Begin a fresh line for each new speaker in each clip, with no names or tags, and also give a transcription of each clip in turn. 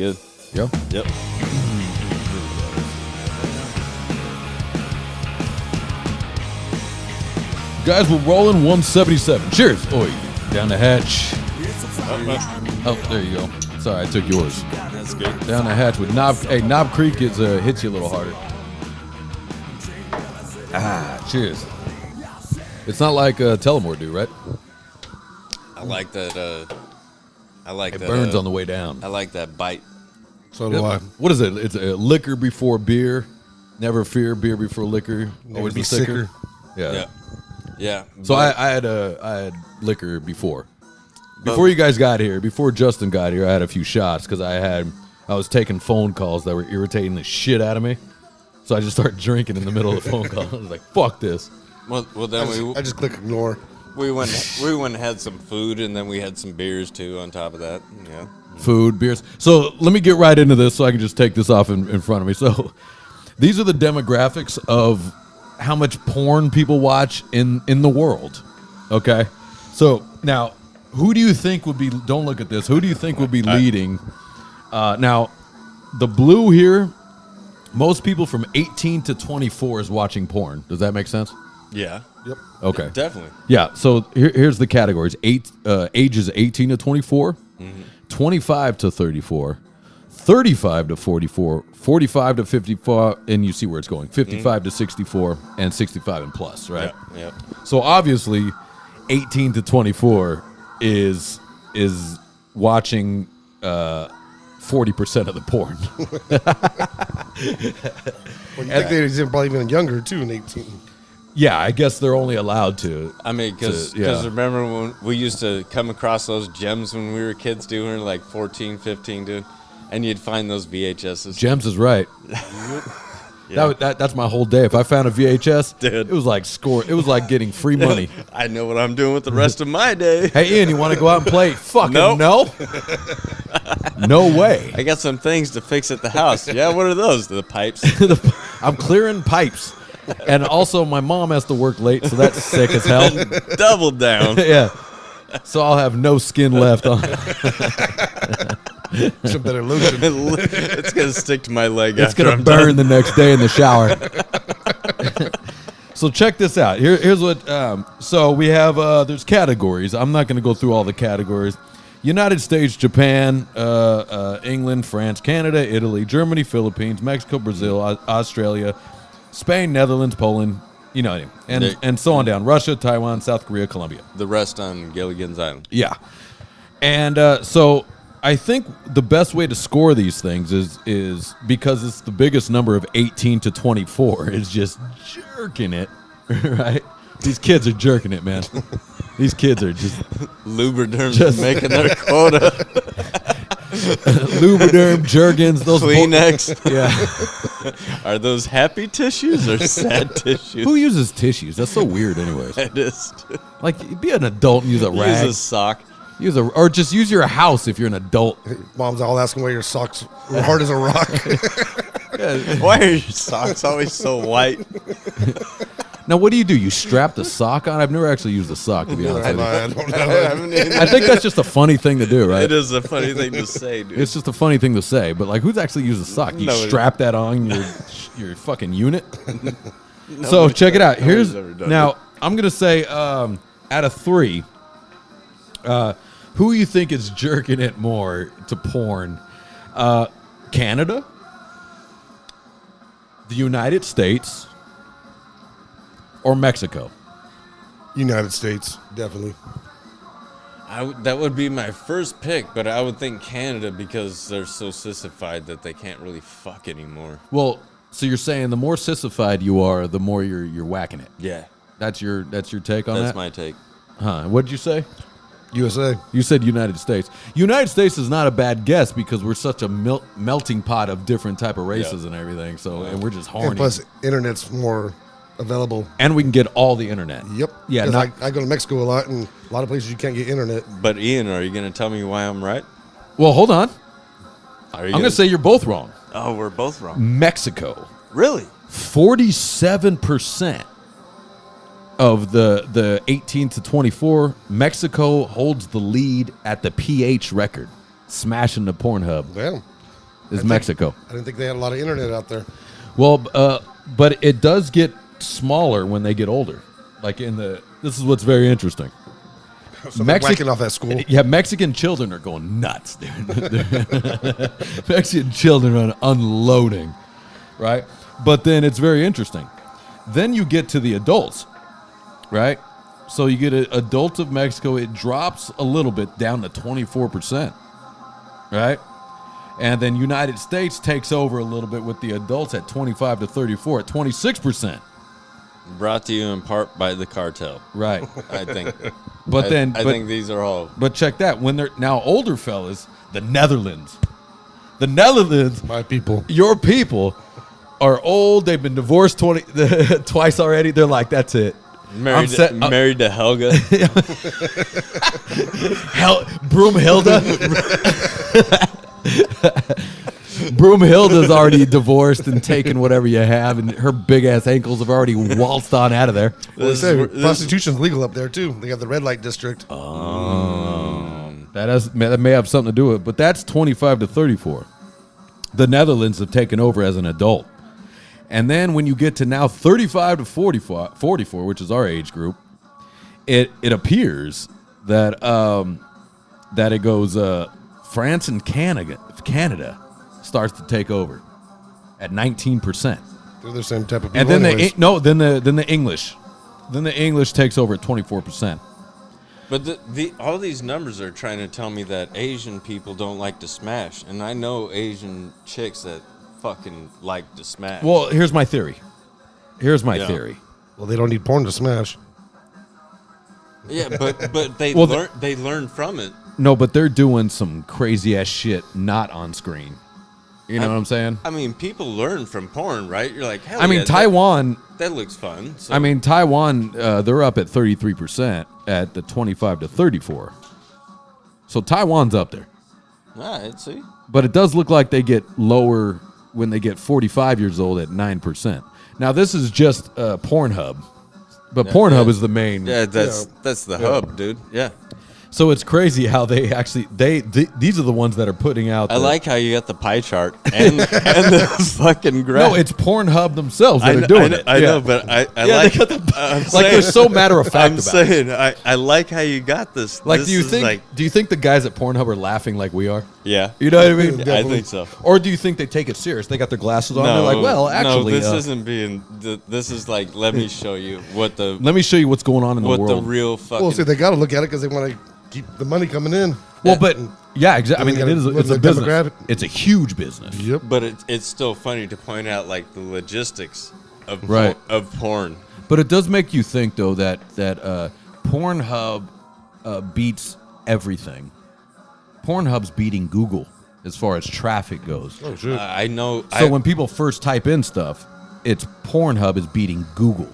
Good.
Yeah.
Yep.
Guys, we're rolling 177. Cheers. Oi. Down the hatch. Oh, there you go. Sorry, I took yours.
That's good.
Down the hatch with Knob. Hey, Knob Creek is hits you a little harder. Cheers. It's not like Tullamore do, right?
I like that. I like
It
that.
burns on the way down.
I like that bite.
So do I.
What is it? It's a liquor before beer. Never fear, beer before liquor. Always
be
be sicker. Yeah.
Yeah. Yeah.
So
but-
I had liquor before. Before you guys got here, before Justin got here, I had a few shots because I was taking phone calls that were irritating the shit out of me. So I just started drinking in the middle of the phone call. I was like, "Fuck this."
Well, then
I just click ignore.
we went and had some food, and then we had some beers too on top of that. Yeah.
Food, beers. So let me get right into this so I can just take this off in front of me. So these are the demographics of how much porn people watch in the world. Okay? So now, who do you think would be, don't look at this, who do you think would be leading? Now, the blue here, most people from 18 to 24 is watching porn. Does that make sense?
Yeah.
Yep.
Okay.
Definitely.
Yeah, so here's the categories. Ages 18 to 24, 25 to 34, 35 to 44, 45 to 54, and you see where it's going, 55 to 64, and 65 and plus, right?
Yeah.
So obviously, 18 to 24 is watching 40% of the porn.
Well, you think they're probably even younger, too, in 18.
Yeah, I guess they're only allowed to.
I mean, because
yeah.
remember when we used to come across those gems when we were kids, dude, we were like 14, 15, dude, and you'd find those VHSs.
Gems is right.
Yeah.
That's my whole day. If I found a VHS,
Dude.
it was like It was like getting free money.
I know what I'm doing with the rest of my day.
Hey, Ian, you want to go out and play? Fucking
Nope.
no. No way.
I got some things to fix at the house. Yeah, what are those? The pipes.
I'm clearing pipes. And also, my mom has to work late, so that's sick as hell.
Double down.
Yeah. So I'll have no skin left on.
Some better lotion.
It's gonna stick to my leg.
It's
after
going to
I'm
burn
done.
the next day in the shower. So check this out. Here's what. So we have. There's categories. I'm not going to go through all the categories. United States, Japan, England, France, Canada, Italy, Germany, Philippines, Mexico, Brazil, Australia, Spain, Netherlands, Poland. You know, and so on down. Russia, Taiwan, South Korea, Colombia.
The rest on Gilligan's Island.
Yeah. And so I think the best way to score these things is because it's the biggest number of 18 to 24 is just jerking it, right? These kids are jerking it, man. These kids are just
Lubriderm's making their quota.
Lubriderm, Jergens, those
Kleenex.
Yeah.
Are those happy tissues or sad tissues?
Who uses tissues? That's so weird, anyways.
It is.
Like, be an adult and use a rag.
Use a sock.
Or just use your house if you're an adult.
Mom's all asking why your socks are hard as a rock.
Why are your socks always so white?
Now, what do? You strap the sock on? I've never actually used a sock, to be honest with you.
I don't know.
I think that's just a funny thing to do, right?
It is a funny thing to say, dude.
It's just a funny thing to say, but like, who's actually used a sock? You
Nobody.
strap that on your fucking unit. So check it out. Here's
ever done
now. I'm gonna say out of 3, who you think is jerking it more to porn? Canada, the United States, or Mexico?
United States, definitely.
That would be my first pick, but I would think Canada because they're so sissified that they can't really fuck anymore.
Well, so you're saying the more sissified you are, the more you're whacking it.
Yeah,
That's your take on
that's
that?
my take.
Huh? What did you say?
USA.
You said United States. United States is not a bad guess because we're such a melting pot of different type of races and everything. So and we're just horny.
And plus, internet's more available.
And we can get all the internet.
Yep.
Yeah.
'Cause
Not,
I go to Mexico a lot, and a lot of places you can't get internet.
But Ian, are you going to tell me why I'm right?
well, hold on.
Are you
I'm going to say you're both wrong.
Oh, we're both wrong.
Mexico,
Really?
47% of the 18 to 24. Mexico holds the lead at the PH record, smashing the Pornhub.
Well,
is Mexico.
I didn't think they had a lot of internet out there.
Well, but it does get smaller when they get older. Like this is what's very interesting.
So they're whacking off at school.
Yeah, Mexican children are going nuts, dude. Mexican children are unloading, right? But then it's very interesting. Then you get to the adults, right? So you get adults of Mexico. It drops a little bit down to 24%, right? And then United States takes over a little bit with the adults at 25 to 34 at 26%.
Brought to you in part by the cartel.
Right.
I think.
But
I think these are all.
But check that. When they're now older fellas, the Netherlands. The Netherlands,
My people.
your people are old. They've been divorced twice already. They're like, that's it.
Married to Helga.
Broomhilda. Broomhilda's already divorced and taken whatever you have, and her big ass ankles have already waltzed on out of there.
Well, prostitution's legal up there too. They got the red light district.
That may have something to do with it, but that's 25 to 34. The Netherlands have taken over as an adult. And then when you get to now 35 to 44, which is our age group, it appears that that it goes France and Canada starts to take over at 19%.
They're the same type of people.
And then
anyways.
then the English takes over at 24%.
But all these numbers are trying to tell me that Asian people don't like to smash, and I know Asian chicks that fucking like to smash.
Well, here's my theory. Theory.
Well, they don't need porn to smash.
Yeah, but they learn from it.
No, but they're doing some crazy ass shit not on screen. You know what I'm saying?
I mean, people learn from porn, right? You're like, hell
I mean,
yeah,
Taiwan.
That looks fun. So.
I mean, Taiwan. They're up at 33% at the 25 to 34. So Taiwan's up there.
All right, see.
But it does look like they get lower when they get 45 years old at 9%. Now this is just Pornhub, but Pornhub is the main.
Yeah, that's the hub, dude. Yeah.
So it's crazy how they actually these are the ones that are putting out.
I like how you got the pie chart and the fucking graph.
No, it's Pornhub themselves that are doing it.
I know, but I like.
They're so matter of fact.
I'm saying I like how you got this.
Like,
this
do you think the guys at Pornhub are laughing like we are?
Yeah,
you know what I mean.
Yeah, I think so.
Or do you think they take it serious? They got their glasses on.
No,
They're like, well, actually,
no, this isn't being. This is like, let me show you what the.
Let me show you what's going on in the world.
What the real fucking.
Well, see, they got to look at it because they want to keep the money coming in.
Well, but yeah, exactly. I mean, it's a business.
Demographic.
It's a huge business.
Yep.
But it's still funny to point out like the logistics of of porn.
But it does make you think though that Pornhub beats everything. Pornhub's beating Google as far as traffic goes.
Oh shit.
I know.
So when people first type in stuff, it's Pornhub is beating Google.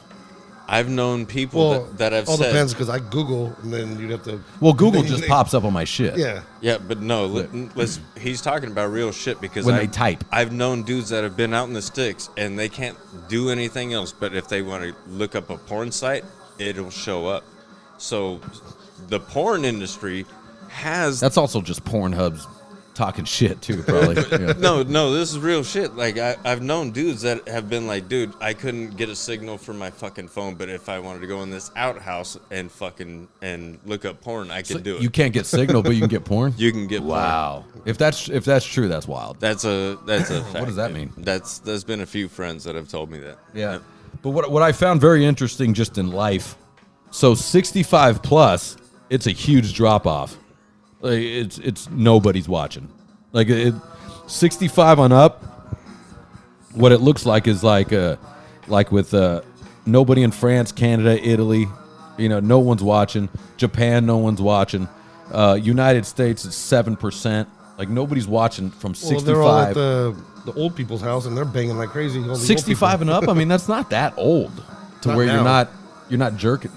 I've known people that have
all
said.
Depends because I Google and then you'd have to.
Well, Google just pops up on my shit.
Yeah.
Yeah, but no. He's talking about real shit because
When they type.
I've known dudes that have been out in the sticks and they can't do anything else. But if they want to look up a porn site, it'll show up. So the porn industry has.
That's also just Pornhub's talking shit too, probably. Yeah.
No, this is real shit. Like I've known dudes that have been like, dude, I couldn't get a signal from my fucking phone, but if I wanted to go in this outhouse and fucking look up porn, I could do it.
You can't get signal, but you can get porn.
You can get
wow.
porn.
If that's true, that's wild.
That's a fact.
What does that mean?
There's been a few friends that have told me that.
Yeah. But what I found very interesting just in life, so 65 plus, it's a huge drop off. Like it's nobody's watching. Like 65 on up, what it looks like is like with nobody in France, Canada, Italy, no one's watching. Japan, no one's watching. United States is 7%. Like nobody's watching from 65.
They're all at the old people's house and they're banging like crazy.
65 and up. I mean, that's not that old to
Not
where
now.
you're not jerking.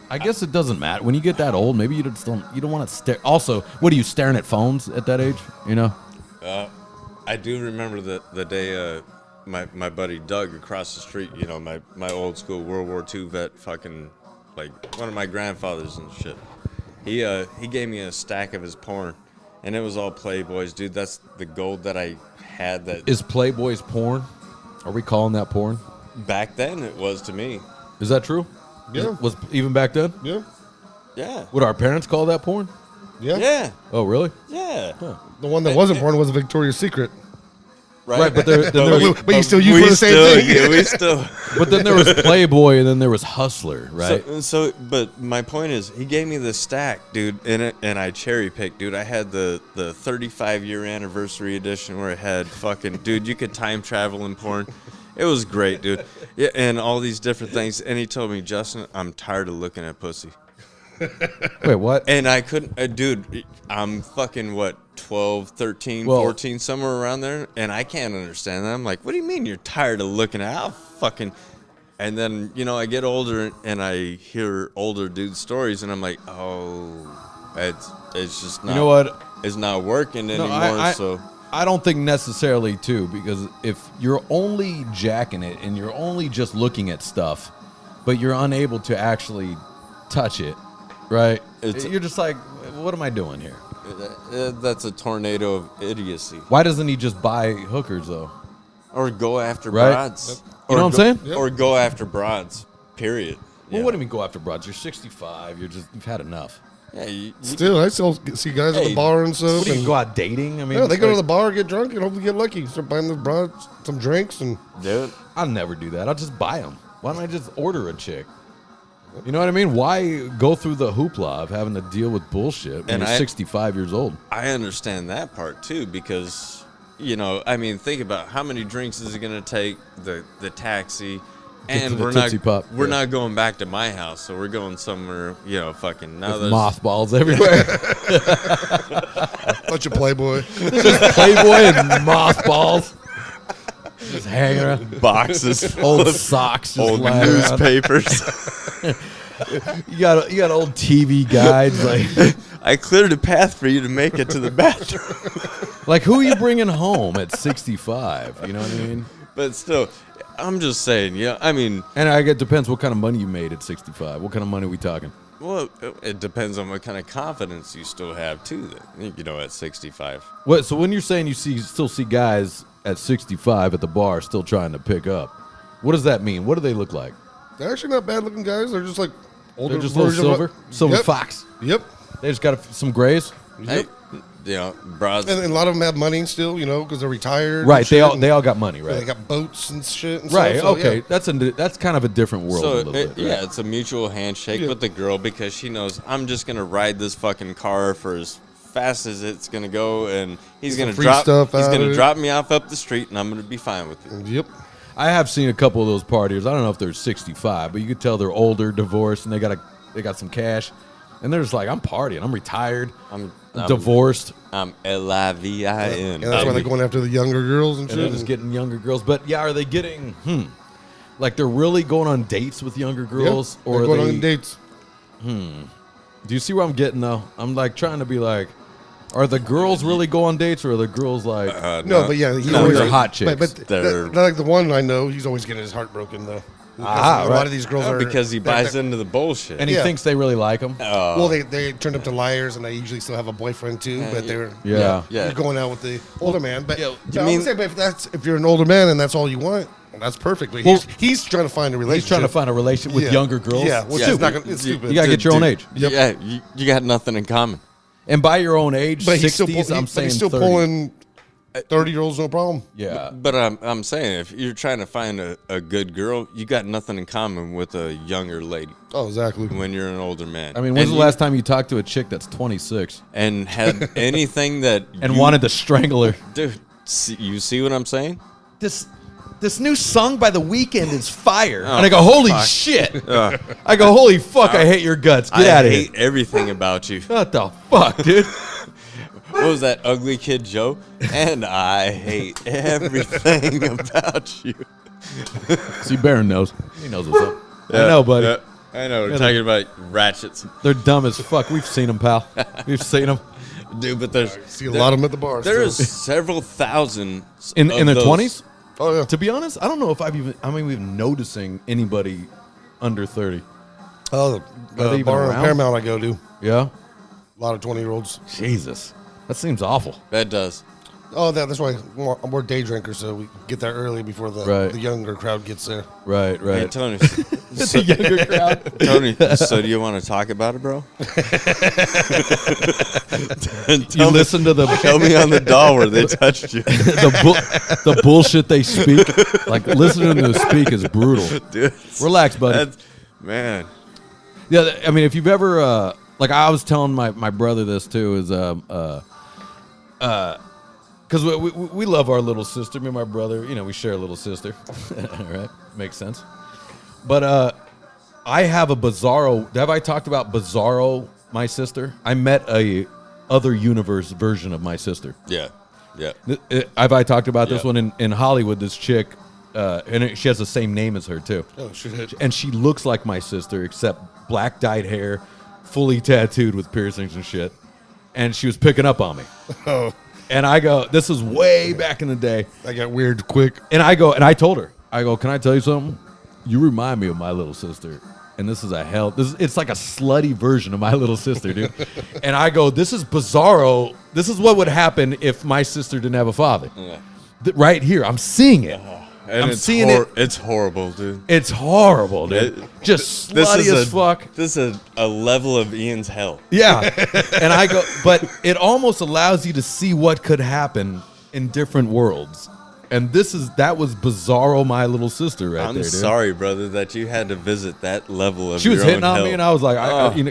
I guess it doesn't matter when you get that old. Maybe you don't want to stare. Also, what are you staring at phones at that age?
I do remember the day my buddy Doug across the street, my old school World War II vet, fucking like one of my grandfathers and shit. He gave me a stack of his porn, and it was all Playboys, dude. That's the gold that I had. That
Is Playboys porn? Are we calling that porn?
back then it was to me.
Is that true?
Yeah.
Was even back then?
Yeah.
Yeah.
Would our parents call that porn?
Yeah.
Yeah.
Oh, really?
Yeah.
The one that wasn't porn was Victoria's Secret.
Right, but then there was,
But you still use for the same thing.
Yeah, we still.
but then there was Playboy, and then there was Hustler, right?
But my point is, he gave me the stack, dude, and I cherry picked, dude. I had the 35-year anniversary edition where it had fucking, dude, you could time travel in porn. It was great, dude. Yeah, and all these different things. And he told me, Justin, I'm tired of looking at pussy.
Wait, what?
And I couldn't, dude, I'm fucking, what, 12, 13,
Well-
14, somewhere around there, and I can't understand that. I'm like, what do you mean you're tired of looking at how fucking... And then, you know, I get older, and I hear older dudes' stories, and I'm like, oh, it's just not...
You know what?
It's not working anymore, so...
I don't think necessarily, too, because if you're only jacking it and you're only just looking at stuff, but you're unable to actually touch it, right? You're just like, what am I doing here?
That's a tornado of idiocy.
Why doesn't he just buy hookers, though?
Or go after
Right?
broads.
You know what I'm saying?
Or go after broads, period.
Well,
Yeah.
what do you mean go after broads? You're 65. You've had enough.
Yeah, you
Still, I still see guys at
Hey,
the bar and stuff.
What do you
and-
go out dating? I mean,
Yeah, they go to
like,
the bar, get drunk, and hopefully get lucky. Start buying the broads some drinks, and
do it.
I'll never do that. I'll just buy them. Why don't I just order a chick? You know what I mean? Why go through the hoopla of having to deal with bullshit when
And
you're 65 years old?
I understand that part too, because you know, I mean, think about how many drinks is it going to take, the taxi,
Get to
and
the
we're not
Tootsie Pop.
we're
Yeah.
not going back to my house, so we're going somewhere, you know, fucking now
With
there's
mothballs everywhere.
bunch of Playboy.
Playboy and mothballs. Just hanging around.
boxes full
Old
of
socks just
old
lying around.
newspapers.
You got old TV guides.
I cleared a path for you to make it to the bathroom.
Like who are you bringing home at 65? You know what I mean?
But still, I'm just saying, yeah, I mean,
And I guess it depends what kind of money you made at 65. What kind of money are we talking?
well, it depends on what kind of confidence you still have too, you know, at 65.
What? So when you're saying you still see guys at 65 at the bar still trying to pick up, what does that mean? What do they look like?
They're actually not bad looking guys. They're just like older.
They're just little
version of
silver
Yep.
fox.
Yep.
They just got some grays.
Hey, you know, broads.
And a lot of them have money still, you know, because they're retired. and
Right.
shit, and
They all got money.
They
Right.
got boats and shit. And
Right.
Stuff, so,
Okay. That's kind of a different world. a
So
little bit, right?
yeah, it's a mutual handshake
Yeah.
with the girl because she knows I'm just gonna ride this fucking car for as fast as it's gonna go, and he's
Get
gonna
some free stuff
He's
out
gonna
of it.
drop me off up the street, and I'm gonna be fine with it.
Yep.
I have seen a couple of those partiers. I don't know if they're 65, but you could tell they're older, divorced, and they got some cash, and they're just like, I'm partying, I'm retired,
I'm
divorced,
I'm L-I-V-I-N.
And that's why they're going after the younger girls and
and they're
shit.
just getting younger girls. But yeah, are they getting like they're really going on dates with younger girls,
Yep.
or
They're
are
going
they?
on dates.
Do you see where I'm getting though? I'm like trying to be like, are the girls really go on dates, or are the girls like?
No, but yeah, he's
No,
always
they're hot chicks.
But
They're-
like the one I know, he's always getting his heart broken though.
Ah,
a
right.
lot of these girls are
because he buys into the bullshit.
and he
yeah.
thinks they really like him.
Well, they turned up to liars, and they usually still have a boyfriend too. But they're
Yeah.
Yeah.
you're going out with the older man. But
you
I
mean-
would say, but if you're an older man and that's all you want, well, that's perfect. But he's trying to find a relationship.
He's trying to find a relationship with
Yeah.
younger girls.
Yeah, which
Yeah.
is not gonna, it's stupid.
You gotta get your own age.
Yep.
Yeah, you got nothing in common.
And by your own age,
But
60s, I'm saying
he's still
30.
pulling 30-year-olds, no problem.
Yeah.
But I'm saying, if you're trying to find a good girl, you got nothing in common with a younger lady
Oh, exactly.
when you're an older man.
I mean, when's
And
the last time you talked to a chick that's 26
and had anything that
and
you-
wanted to strangle her?
Dude, you see what I'm saying?
This new song by The Weeknd is fire.
Oh,
and I go, holy
fuck.
shit. I go, holy fuck, I hate your guts. Get
I
out of here.
hate everything about you.
What the fuck, dude?
What was that ugly kid Joe? And I hate everything about you.
See, Baron knows. He knows what's up. I know, buddy.
Yeah, I know. We're talking about ratchets.
They're dumb as fuck. We've seen them, pal. We've seen them.
Dude, but there's
See a lot of them at the bar.
there
still.
is several thousand
In
of
their
those.
20s?
Oh yeah.
To be honest, I don't know if I'm even noticing anybody under 30.
Oh,
they
the
even
bar in
around?
Paramount I go to.
Yeah?
A lot of 20-year-olds.
Jesus. That seems awful.
That does.
Oh, that's why we're day drinkers, so we get there early before the younger crowd gets there.
Right.
Hey, Tony.
The younger crowd.
Tony, so do you want to talk about it, bro?
You listen to the
Show me on the doll where they touched you.
the bullshit they speak. Like listening to them speak is brutal.
Dude,
Relax, buddy.
Man.
Yeah, I mean, if you've ever like I was telling my brother this too is because we love our little sister. Me and my brother, we share a little sister. Right? Makes sense. But I have a Bizarro. Have I talked about Bizarro, my sister? I met a other universe version of my sister.
Yeah.
Have I talked about this
Yeah.
one in Hollywood? This chick, she has the same name as her too.
Oh, shit.
And she looks like my sister, except black dyed hair, fully tattooed with piercings and shit. And she was picking up on me.
Oh,
And I go, this is way back in the day.
I got weird quick.
And I go, and I told her, can I tell you something? You remind me of my little sister. And this is it's like a slutty version of my little sister, dude. And I go, this is Bizarro. This is what would happen if my sister didn't have a father.
Yeah.
Right here, I'm seeing it.
And
I'm
it's
seeing it.
It's horrible, dude.
It's horrible, dude. Just slutty as fuck.
This is a level of Ian's hell.
Yeah. And I go, but it almost allows you to see what could happen in different worlds. And that was Bizarro, my little sister, right there, dude.
I'm sorry, brother, that you had to visit that level of
She was
your
hitting
own
on
hell.
me, and I was like,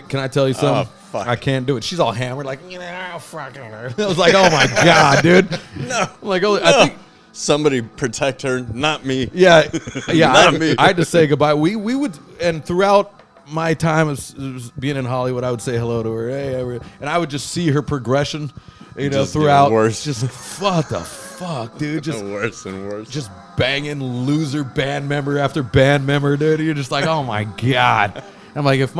can I tell you something?
Oh, fuck.
I can't do it. She's all hammered, like, fucking her. I was like, oh my God, dude.
No.
I'm like, I think.
Somebody protect her, not me.
Yeah.
Not me.
I had to say goodbye. We would, and throughout my time as being in Hollywood, I would say hello to her. Hey, and I would just see her progression,
Just
throughout.
getting worse.
Just, what the fuck, dude? Just
worse and worse.
just banging loser band member after band member, dude. You're just like, oh my God. I'm like, if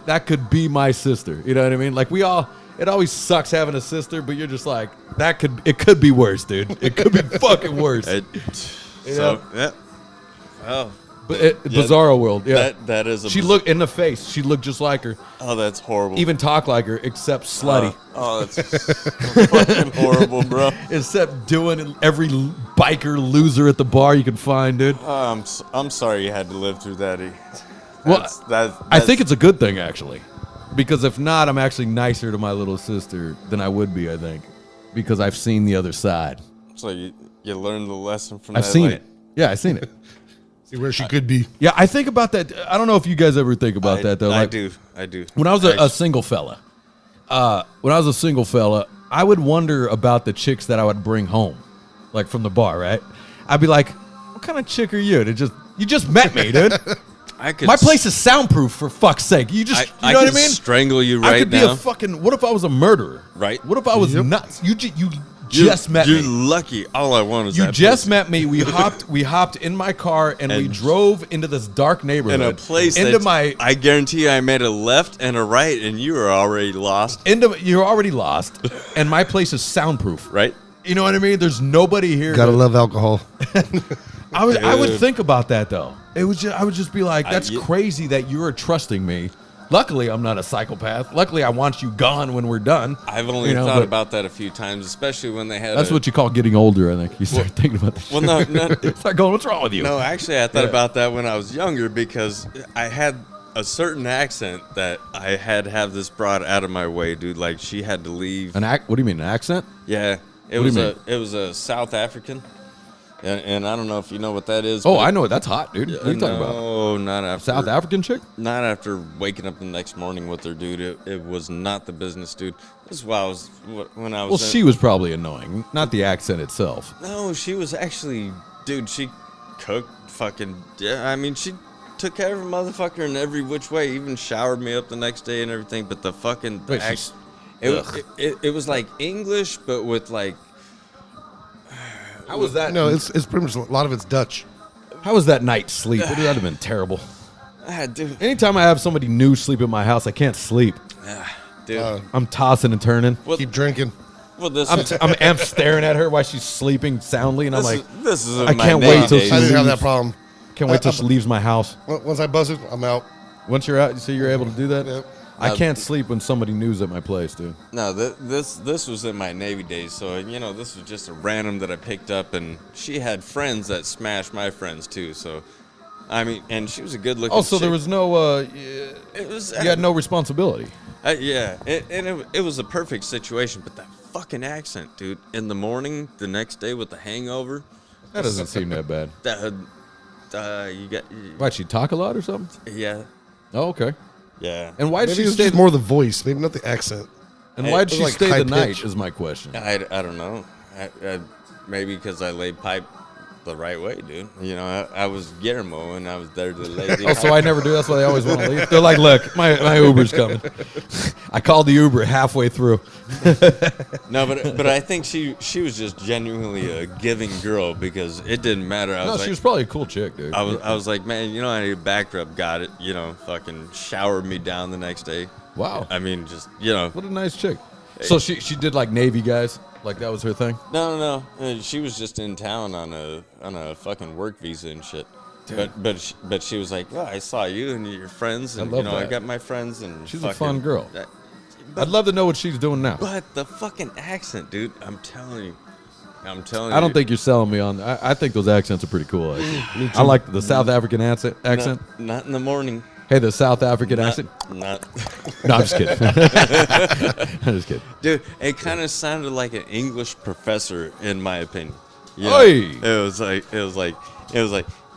that could be my sister, you know what I mean? Like it always sucks having a sister, but you're just like, it could be worse, dude. It could be fucking worse.
Yeah. Oh,
But Bizarro world, yeah.
that is.
She looked in the face. She looked just like her.
Oh, that's horrible.
Even talk like her, except slutty.
That's fucking horrible, bro.
Except doing every biker loser at the bar you can find, dude.
I'm sorry you had to live through that.
I think it's a good thing, actually. Because if not, I'm actually nicer to my little sister than I would be, I think. Because I've seen the other side.
So you learned the lesson from that.
I've seen it. Yeah, I've seen it.
See where she could be.
Yeah, I think about that. I don't know if you guys ever think about that, though.
I
Like,
do.
When I was a single fella, I would wonder about the chicks that I would bring home, like from the bar, right? I'd be like, what kind of chick are you? You just met me, dude. My place is soundproof, for fuck's sake. You know what I mean?
Strangle you
I
right
could be
now.
a fucking. What if I was a murderer?
Right.
What if I was nuts? You just met
You're
me.
lucky. All I want is
You
that
just
pussy.
met me. We hopped in my car and we drove into this dark neighborhood.
In a place
into
that I guarantee you I made a left and a right and you were already lost.
You're already lost, and my place is soundproof.
Right?
You know what I mean? There's nobody here.
Gotta love alcohol.
I would think about that though. I would just be like, that's crazy that you are trusting me. Luckily, I'm not a psychopath. Luckily, I want you gone when we're done.
I've only thought about that a few times, especially when they had.
That's what you call getting older, I think. You start thinking about this.
Well, no.
Start going, what's wrong with you?
No, actually, I thought about that when I was younger because I had a certain accent that I had to have this brought out of my way, dude. Like she had to leave.
What do you mean, an accent?
Yeah, it
What do
was
you
it was a South African, and I don't know if you know what that is.
Oh,
but
I know it. That's hot, dude. What are you talking about?
No, not after
South African chick?
Not after waking up the next morning with her, dude. It was not the business, dude. This is why when I was.
Well, she was probably annoying, not the accent itself.
No, she was actually, dude. She cooked fucking. Yeah, I mean, she took care of her motherfucker in every which way. Even showered me up the next day and everything. But the fucking. It was like English, but with like.
How was that?
No, it's pretty much a lot of it's Dutch.
How was that night's sleep? That would have been terrible.
Dude.
Anytime I have somebody new sleep in my house, I can't sleep.
Dude.
I'm tossing and turning.
Keep drinking.
Well, this
I'm staring at her while she's sleeping soundly, and I'm like,
this is
I
my
can't
May
wait till
days.
I didn't have that
leaves.
problem.
Can't wait till she leaves my house.
Once I buzz it, I'm out.
Once you're out, so you're able to do that?
Yep.
I can't sleep when somebody new's at my place, dude.
No, this was in my Navy days, so this was just a random that I picked up, and she had friends that smashed my friends too. So, I mean, and she was a good looking.
Oh, so
chick.
there was no.
It was.
You had no responsibility.
Yeah, it was a perfect situation, but that fucking accent, dude. In the morning, the next day with the hangover.
That doesn't seem that bad.
You got.
Why, she talk a lot or something?
Yeah.
Oh, okay.
Yeah.
And why'd
Maybe
she
it's
stay?
just more the voice, maybe not the accent.
And why'd she
like
stay
high
the night?
pitch.
Is my question.
I don't know. Maybe because I laid pipe the right way, dude. I was Guillermo, and I was there to lay the
Oh, so I never do. That's why they always want to leave. They're like, look, my Uber's coming. I called the Uber halfway through.
No, but I think she was just genuinely a giving girl because it didn't matter.
She was probably a cool chick, dude.
I was like, man, I need a back rub. Got it. Fucking showered me down the next day.
Wow.
I mean, just
What a nice chick. So she did like Navy guys, like that was her thing.
No. She was just in town on a fucking work visa and shit.
Dude.
But she was like, I saw you and your friends, and
I love
I
that.
got my friends, and
She's a fun girl.
But
I'd love to know what she's doing now.
But the fucking accent, dude. I'm telling you.
I don't think you're selling me on. I think those accents are pretty cool. Actually. I like the South African accent.
Not in the morning.
Hey, the South African accent.
Not.
No, I'm just kidding. I'm just kidding.
Dude, it kind of sounded like an English professor, in my opinion.
Oi!
It was like,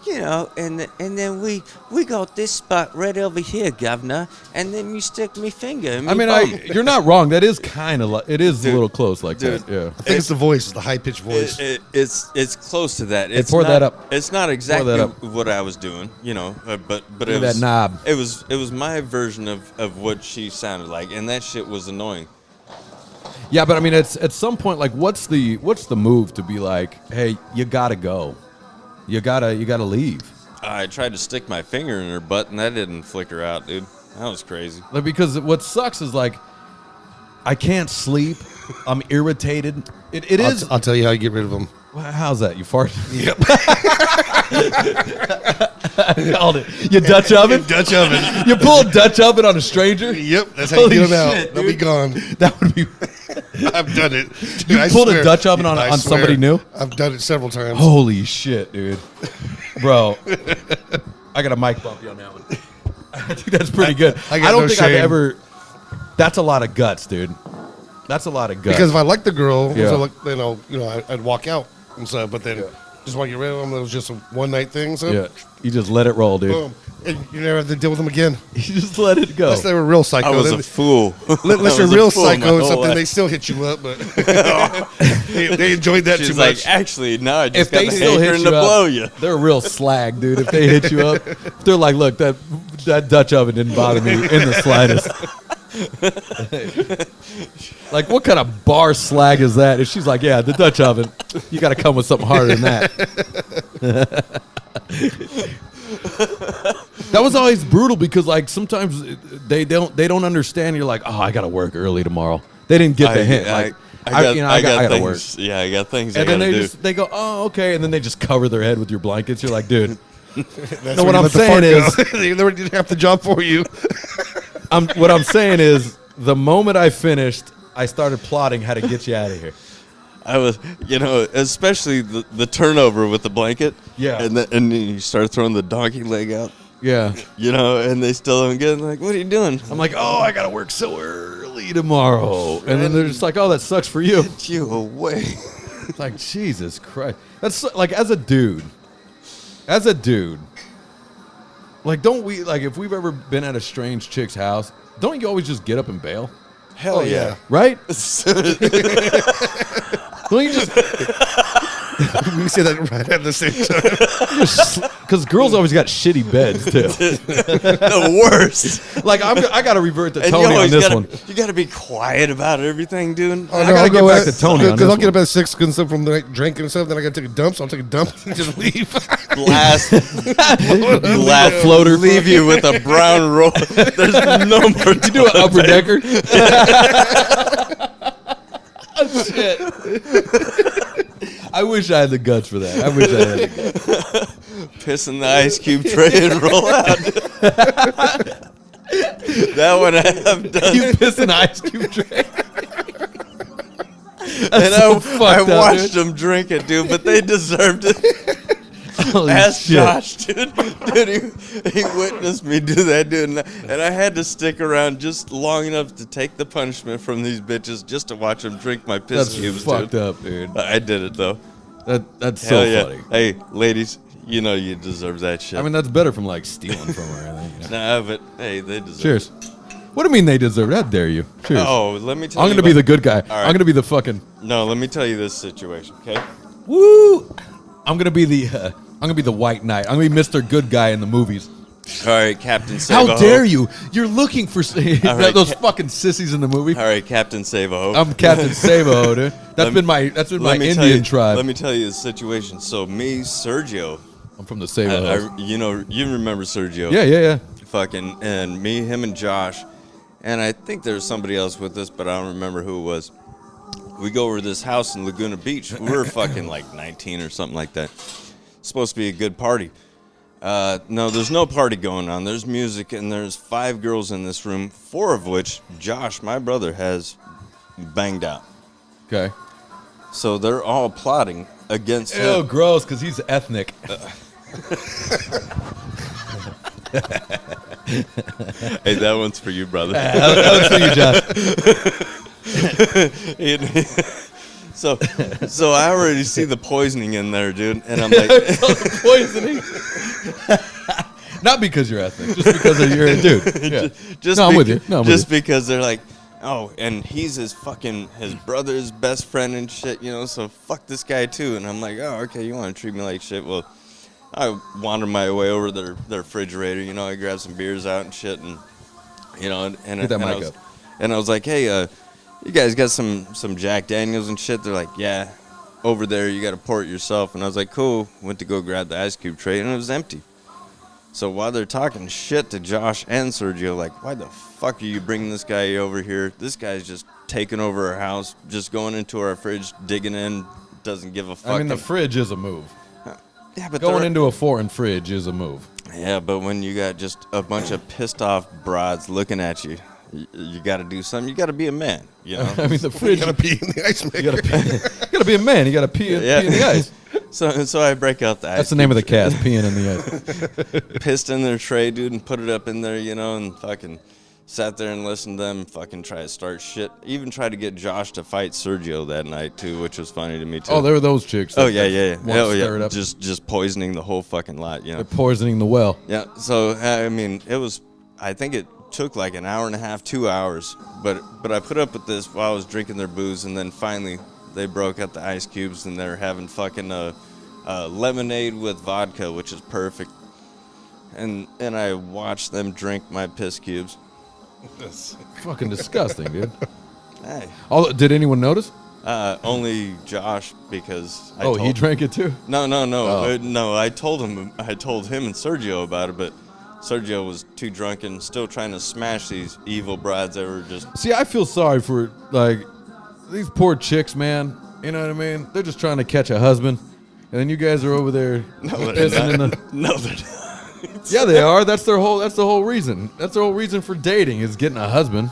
and then we got this spot right over here, governor, and then you stick me finger in me bum.
You're not wrong. That is kind of it is a little close like
dude,
that. Yeah.
I think it's the voice, it's the high pitched voice.
It's close to that. It's
pour
not,
that up.
It's not exactly
that up.
what I was doing, but
Look
it
at
was
that knob.
It was my version of what she sounded like, and that shit was annoying.
Yeah, but I mean, it's at some point, like, what's the move to be like, hey, you gotta go, you gotta leave.
I tried to stick my finger in her butt, and that didn't flick her out, dude. That was crazy.
Like, because what sucks is like, I can't sleep. I'm irritated. It is.
I'll tell you how you get rid of them.
How's that? You fart?
Yep.
I called it. You Dutch oven?
Dutch oven.
You pull a Dutch oven on a stranger?
Yep, that's how you get them
shit,
out. They'll be gone.
That would be.
I've done it. Dude,
You
I
pulled
swear.
a Dutch oven on
I swear.
somebody new?
I've done it several times.
Holy shit, dude. Bro, I got a mic bump you on that one. I think that's pretty good.
I
don't
no
think I've
shame.
ever. That's a lot of guts, dude. That's a lot of guts.
Because if I liked the girl,
Yeah.
so I'd walk out and stuff. But then just want to get rid of them. It was just a one night thing. So
yeah, you just let it roll, dude.
boom, and you never have to deal with them again.
You just let it go.
Unless they were real psycho.
I was
Then-
a fool.
Unless
I
you're
was a
real
fool my
psycho or
whole
something,
life.
they still hit you up. But they enjoyed that
She's
too
like,
much.
actually, no, I
If
just got
they
the
still hit
hankering
you
to
up,
blow you.
they're a real slag, dude. If they hit you up, if they're like, look, that Dutch oven didn't bother me in the slightest. Like, what kind of bar slag is that? If she's like, yeah, the Dutch oven, you got to come with something harder than that. That was always brutal because, like, sometimes they don't understand. You're like, oh, I got to work early tomorrow. They didn't get the hint. Like, I got to work.
Yeah, I got things
And
I
then
got to do.
they go, oh, okay, and then they just cover their head with your blankets. You're like, dude.
That's
No, what
where you
I'm
let the
saying
fart
is-
go. they already did half the job for you.
What I'm saying is, the moment I finished, I started plotting how to get you out of here.
I was, especially the turnover with the blanket.
Yeah.
And then you start throwing the donkey leg out,
Yeah.
and they still don't get it. Like, what are you doing?
I'm like, oh, I got to work so early tomorrow. And then they're just like, oh, that sucks for you.
Get you away.
It's like, Jesus Christ. That's like, as a dude, like, don't we, like, if we've ever been at a strange chick's house, don't you always just get up and bail?
Hell
yeah.
Right? Don't you just,
We say that right at the same time.
because girls always got shitty beds, too.
The worst.
Like, I got to revert to
And
Tony on this one.
You gotta be quiet about everything, dude.
I gotta get back to Tony on
Because
this
I'll get
one.
up at 6 and stuff from the night drinking and stuff. Then I got to take a dump. So I'll take a dump and just leave.
Last
floater.
leave you with a brown roll. There's no more.
You do an upper decker? Oh, shit. I wish I had the guts for that. I wish I had the guts.
Piss in the ice cube tray and roll out. That one I have done.
You piss an ice cube tray.
And I watched them drink it, dude, but they deserved it.
Holy
Ask
shit.
Josh, dude. Dude, he witnessed me do that, dude. And I had to stick around just long enough to take the punishment from these bitches just to watch them drink my piss cubes,
fucked
dude.
up, dude.
I did it, though.
That's
Hell
so
yeah.
funny.
Hey, ladies, you know you deserve that shit.
I mean, that's better from like stealing from her. I think.
Nah, but hey, they deserve
Cheers.
it.
What do you mean they deserve it? How dare you? Cheers.
Oh, let me tell
I'm
you.
gonna be the good guy.
right.
I'm gonna be the fucking.
No, let me tell you this situation, okay?
Woo! I'm gonna be the. I'm gonna be the white knight. I'm gonna be Mr. Good Guy in the movies.
All right, Captain Save
How dare you? You're looking for
right,
those fucking sissies in the movie.
All right, Captain Save-A-Ho.
I'm Captain Savo, dude. That's been my Indian tribe.
Let me tell you the situation. So me, Sergio,
I'm from the Savo.
you remember Sergio?
Yeah.
Fucking, and me, him, and Josh, and I think there was somebody else with us, but I don't remember who it was. We go over to this house in Laguna Beach. We were fucking like 19 or something like that. Supposed to be a good party. No, there's no party going on. There's music, and there's 5 girls in this room, 4 of which Josh, my brother, has banged out.
Okay.
So they're all plotting against
Ew,
him.
gross, because he's ethnic.
Hey, that one's for you, brother.
That was for you, Josh.
So I already see the poisoning in there, dude, and I'm like,
Poisoning. Not because you're ethnic, just because you're a dude. Yeah. I'm with you. No, I'm with you.
Because they're like, oh, and he's his brother's best friend and shit, you know, so fuck this guy too. And I'm like, oh, okay, you want to treat me like shit? Well, I wander my way over their refrigerator, you know, I grab some beers out and shit, and you know, and I was like, hey, you guys got some Jack Daniels and shit? They're like, yeah, over there, you got to pour it yourself. And I was like, cool. Went to go grab the ice cube tray, and it was empty. So while they're talking shit to Josh and Sergio, like, why the fuck are you bringing this guy over here? This guy's just taking over our house, just going into our fridge, digging in, doesn't give a fuck.
I mean, the fridge is a move.
Yeah, but
Going into a foreign fridge is a move.
Yeah, but when you got just a bunch of pissed off broads looking at you, you got to do something. You got to be a man, you know.
I mean, the fridge.
You gotta pee in the ice maker.
You gotta be a man. You gotta pee in the ice.
So I break out the ice.
That's the name of the cast, peeing in the ice.
Pissed in their tray, dude, and put it up in there, you know, and fucking sat there and listened to them fucking try to start shit. Even tried to get Josh to fight Sergio that night too, which was funny to me too.
Oh, there were those chicks.
Oh yeah.
Oh yeah.
Just poisoning the whole fucking lot, you know.
They're poisoning the well.
Yeah. So I mean, I think it took like an hour and a half, 2 hours, but I put up with this while I was drinking their booze, and then finally they broke out the ice cubes and they're having fucking lemonade with vodka, which is perfect. And I watched them drink my piss cubes.
That's fucking disgusting, dude.
Hey.
Did anyone notice?
Only Josh, because
he drank it too.
No.
Oh.
No, I told him and Sergio about it, but Sergio was too drunk and still trying to smash these evil brides that were just...
See, I feel sorry for, like, these poor chicks, man. You know what I mean? They're just trying to catch a husband. And then you guys are over there pissing in the...
No, they're not.
Yeah, they are. That's the whole reason. That's the whole reason for dating is getting a husband.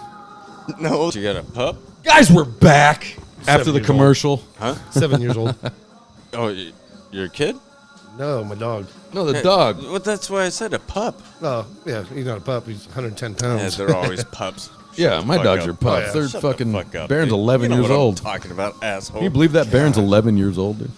No. You got a pup?
Guys, we're back after the
7 years
commercial.
Old. Huh? 7 years old.
Oh, you're a kid?
No, my dog.
No, the dog.
Well, that's why I said a pup.
Oh, yeah, he's not a pup. He's 110 pounds.
Yeah, they're always pups.
Yeah, my dogs are pups.
Oh, yeah.
They're fucking...
the fuck up,
Baron's
dude.
11
You know
years
what
old.
I'm talking about, asshole.
Can you believe that Baron's 11 years old, dude?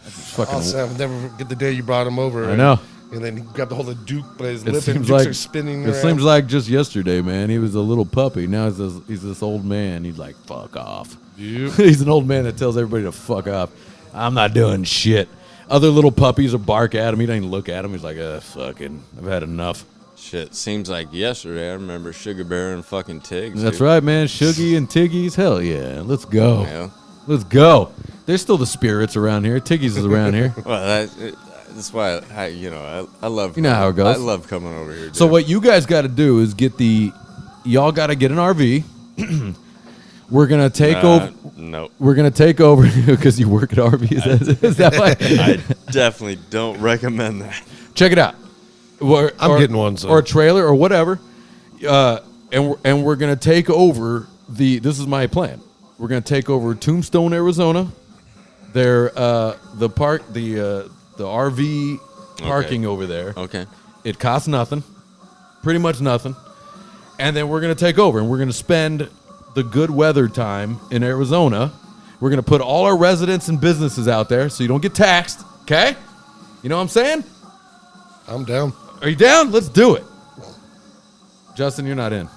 That's fucking...
I'll never forget the day you brought him over.
I know.
And then he grabbed the hold of Duke by his
It
lip, and
seems
Dukes
like
are spinning
it
around.
seems like just yesterday, man. He was a little puppy. Now he's this old man. He's like, fuck off.
Yep.
He's an old man that tells everybody to fuck off. I'm not doing shit. Other little puppies will bark at him. He doesn't even look at him. He's like, fucking, I've had enough.
Shit, seems like yesterday I remember Sugar Bear and fucking Tiggs.
That's
dude.
right, man. Shuggy and Tiggies. Hell yeah. Let's go.
Yeah.
Let's go. There's still the spirits around here. Tiggies is around here.
Well, that's why I love.
You know how it goes.
I love coming over here. Dude.
So what you guys got to do is y'all got to get an RV. We're gonna take over.
No,
we're gonna take over because you work at RV. Is that why?
I definitely don't recommend that.
Check it out.
I'm getting one. So.
Or a trailer or whatever. and we're gonna take over this is my plan. We're gonna take over Tombstone, Arizona. The RV parking over there.
Okay.
It costs nothing, pretty much nothing. And then we're gonna take over, and we're gonna spend the good weather time in Arizona. We're gonna put all our residents and businesses out there, so you don't get taxed. Okay? You know what I'm saying?
I'm down.
Are you down? Let's do it. Justin, you're not in.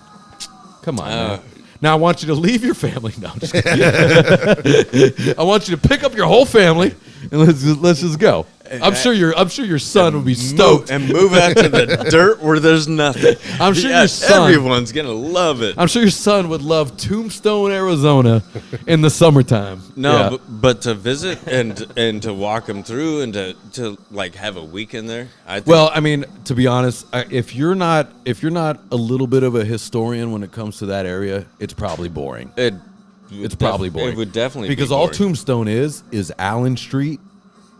Come on, man. Now I want you to leave your family. No, I'm just kidding. I want you to pick up your whole family and let's just go. I'm sure your son would be stoked
and move out to the dirt where there's nothing.
I'm sure your son,
everyone's gonna love it.
I'm sure your son would love Tombstone, Arizona, in the summertime.
No,
yeah.
but to visit and to walk them through and to like have a weekend there.
Well, I mean, to be honest, if you're not a little bit of a historian when it comes to that area, it's probably boring. It's probably boring.
It would definitely
because
be
all
boring.
Tombstone is Allen Street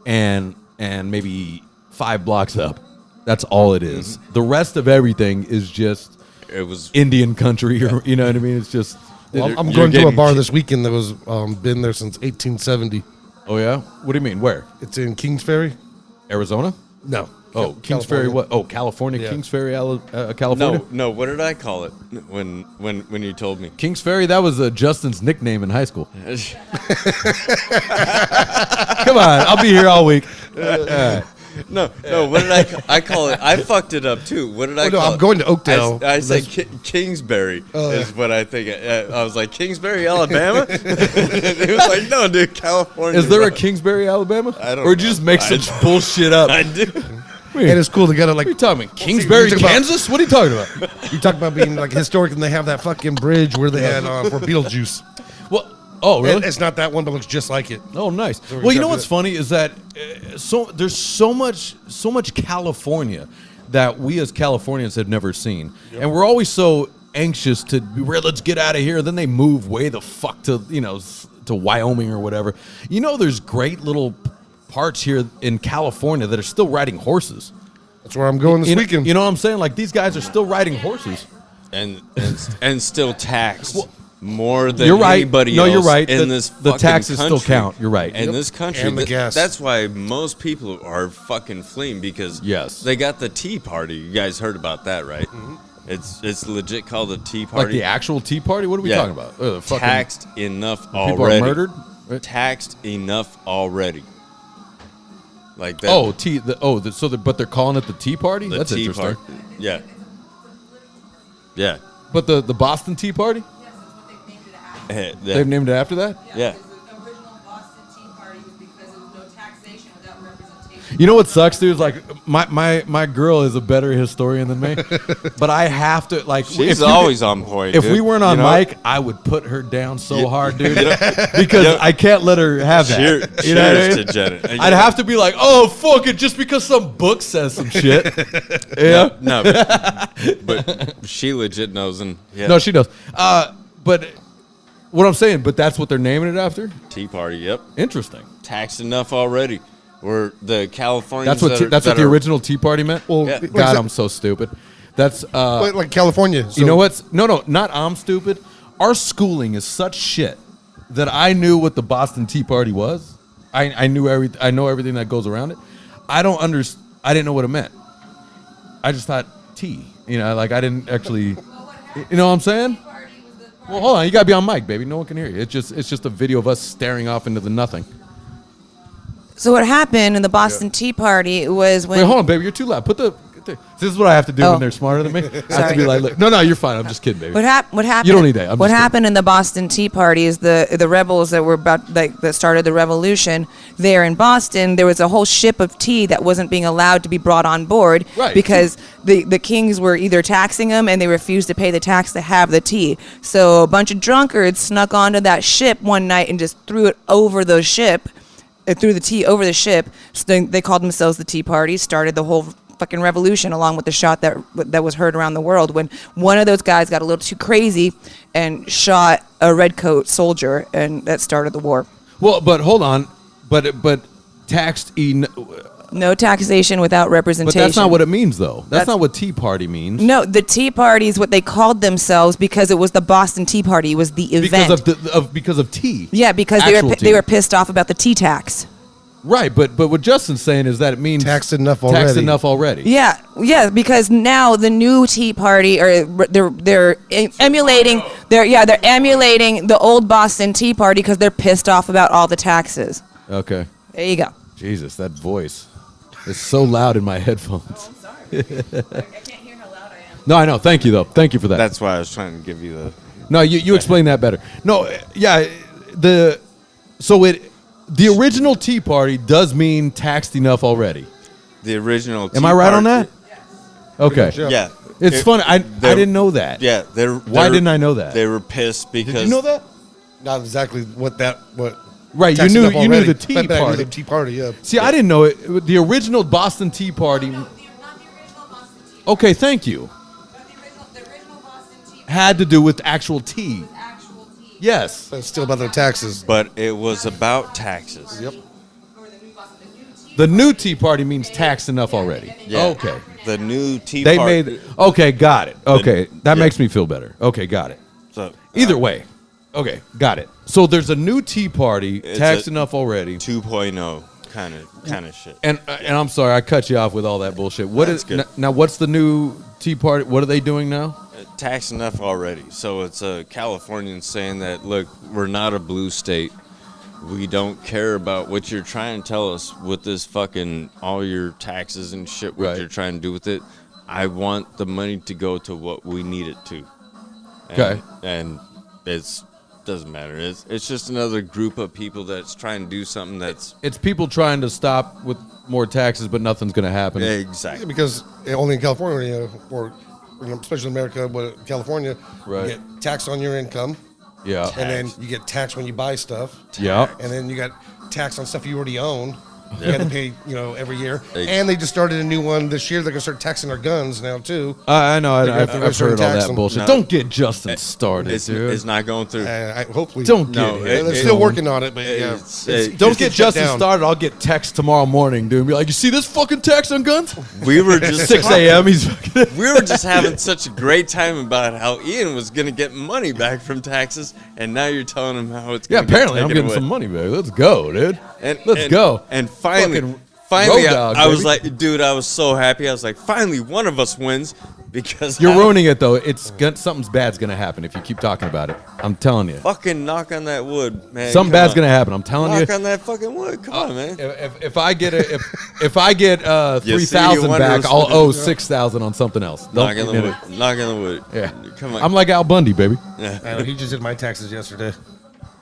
and maybe 5 blocks up. That's all it is.
Mm-hmm.
The rest of everything is just Indian country, or you know what I mean. It's just.
Well, I'm going to a bar this weekend that was been there since 1870.
Oh yeah, what do you mean? Where?
It's in Kings Ferry,
Arizona.
No.
Oh, Kings Ferry. What? Oh, California. Yeah. Kings Ferry, California.
No. What did I call it when you told me?
Kings Ferry. That was Justin's nickname in high school. Come on, I'll be here all week.
No. What did I call it? I fucked it up too. What did I call it?
I'm going to Oakdale.
I said Kingsbury is what I think. I was like, Kingsbury, Alabama? It was like, no, dude, California.
Is there a Kingsbury, Alabama?
I don't know.
Or did you just make some bullshit up?
I do.
And it's cool. They got it like.
What are you talking about? Kingsbury, Kansas? What are you talking about?
You talk about being like historic, and they have that fucking bridge where they had for Beetlejuice.
Well, oh really?
It's not that one, but looks just like it.
Oh, nice. Well, you know what's funny is that there's so much California that we as Californians have never seen, and we're always so anxious to let's get out of here. Then they move way the fuck to to Wyoming or whatever. You know, there's great little parts here in California that are still riding horses.
That's where I'm going this weekend.
You know what I'm saying? Like these guys are still riding horses
and still taxed more than
you're right.
anybody
no,
else.
You're right.
In this
the taxes
country.
Still count. You're right.
In this country,
and the gas.
That's why most people are fucking fleeing because they got the Tea Party. You guys heard about that, right? Mm-hmm. It's legit called the Tea Party.
Like the actual Tea Party? What are we talking about?
Taxed enough already.
People are murdered? Right?
Taxed enough already. Like that.
Oh, but they're calling it the Tea Party?
The
That's
tea
interesting.
Yeah. Yeah.
But the Boston Tea Party?
Yes, that's what they've named it after.
They've named it after that?
Yeah.
The original Boston Tea Party was because there was no taxation without representation.
You know what sucks, dude? Is like my girl is a better historian than me, but I have to like.
She's always on point.
If
dude.
we weren't on mic, I would put her down so hard, dude, because I can't let her have that. You know what I mean?
To Janet.
I'd have to be like, oh fuck it, just because some book says some shit. Yeah,
no, but she legit knows, and
no, she does. But what I'm saying, but that's what they're naming it after.
Tea Party. Yep.
Interesting.
Taxed enough already. Where the Californians.
That's what the original Tea Party meant. Well,
Yeah.
God, I'm so stupid. That's
like California. So
you know what's no, not I'm stupid. Our schooling is such shit that I knew what the Boston Tea Party was. I know everything that goes around it. I didn't know what it meant. I just thought tea. You know, like I didn't actually. You know what I'm saying? Well, hold on. You gotta be on mic, baby. No one can hear you. It's just a video of us staring off into the nothing.
So what happened in the Boston Tea Party was when...
Wait, hold on, baby. You're too loud. This is what I have to do when they're smarter than me. I have to be like, look. No, you're fine. I'm just kidding, baby.
What happened?
You don't need that.
What happened in the Boston Tea Party is the rebels that were that started the revolution there in Boston. There was a whole ship of tea that wasn't being allowed to be brought on board because the kings were either taxing them and they refused to pay the tax to have the tea. So a bunch of drunkards snuck onto that ship one night and just threw it over the ship. Threw the tea over the ship. So they called themselves the Tea Party. Started the whole fucking revolution, along with the shot that was heard around the world when one of those guys got a little too crazy and shot a redcoat soldier, and that started the war.
Well, but hold on, but taxed.
No taxation without representation.
But that's not what it means, though. That's not what Tea Party means.
No, the Tea Party is what they called themselves because it was the Boston Tea Party. It was the event.
Because of tea.
Yeah, because they were pissed off about the tea tax.
Right, but what Justin's saying is that it means
taxed enough already.
Yeah, because now the new Tea Party, or they're emulating the old Boston Tea Party because they're pissed off about all the taxes.
Okay.
There you go.
Jesus, that voice is so loud in my headphones.
Oh, I'm sorry. I can't hear how loud I am.
No, I know. Thank you, though. Thank you for that.
That's why I was trying to give you the.
No, you explain that better. No, yeah, the original Tea Party does mean taxed enough already.
The original.
Am I right on that?
Yes.
Okay.
Yeah.
It's funny. I didn't know that.
Yeah.
Why didn't I know that?
They were pissed because.
Did you know that?
Not exactly what.
Right, you knew the Tea
I knew
Party.
the Tea Party, yeah.
See, I didn't know it. The original Boston Tea Party.
No, not the original Boston Tea Party.
Okay, thank you.
But the original Boston Tea Party
Had to do with actual tea.
actual tea.
Yes.
It's still about their taxes.
But it was about taxes.
Yep.
Or the new Boston, the new Tea
The new Tea Party means taxed enough already.
Yeah.
Okay.
The new Tea
They
Party.
made. Okay, got it. Okay, that
yeah.
makes me feel better. Okay, got it.
So
Either way. Okay, got it. So there's a new Tea Party,
It's
taxed
a
enough already.
2.0 kind of shit.
And I'm sorry, I cut you off with all that bullshit. What
That's
is
good.
now? What's the new Tea Party? What are they doing now?
Taxed enough already. So it's a Californian saying that, look, we're not a blue state. We don't care about what you're trying to tell us with this fucking all your taxes and shit. What
Right.
you're trying to do with it. I want the money to go to what we need it to.
Okay.
And it's doesn't matter. It's just another group of people that's trying to do something that's
It's people trying to stop with more taxes, but nothing's going to happen.
exactly.
Because only in California, or especially in America, but California,
Right.
you get taxed on your income,
Yeah.
and then you get taxed when you buy stuff,
Yeah.
and then you got taxed on stuff you already own. You got to pay, every year.
Ex-
And they just started a new one this year. They're gonna start taxing our guns now too.
I know. I've
They're
heard all
tax
that
them.
bullshit.
No.
Don't get Justin started, dude.
It's not going through.
Hopefully,
Don't get
No,
it.
they're still working on it, but yeah.
Don't
Just
get
shut
Justin
down.
started. I'll get text tomorrow morning, dude. And be like, you see this fucking tax on guns?
We were just
6 a.m. He's fucking.
We were just having such a great time about how Ian was going to get money back from taxes, and now you're telling him how it's
Yeah,
going to
apparently I'm
taken
getting
away.
some money back. Let's go, dude. Let's
and,
go.
And finally,
Fucking
finally,
road dog,
I was
baby.
like, dude, I was so happy. I was like, finally, one of us wins because
You're
I
ruining it though. Something's bad's gonna happen if you keep talking about it. I'm telling you.
fucking knock on that wood, man.
Something
Come
bad's
on.
gonna happen. I'm telling
Knock
you.
on that fucking wood. Come on, man.
If I get if I get
You see,
3,000
you wonder
back,
what's
I'll
gonna-
owe 6,000 on something else.
Knock
Don't
on the
forget
wood. Knock on the wood.
it. Yeah,
Come on.
I'm like Al Bundy, baby.
He just did my taxes yesterday.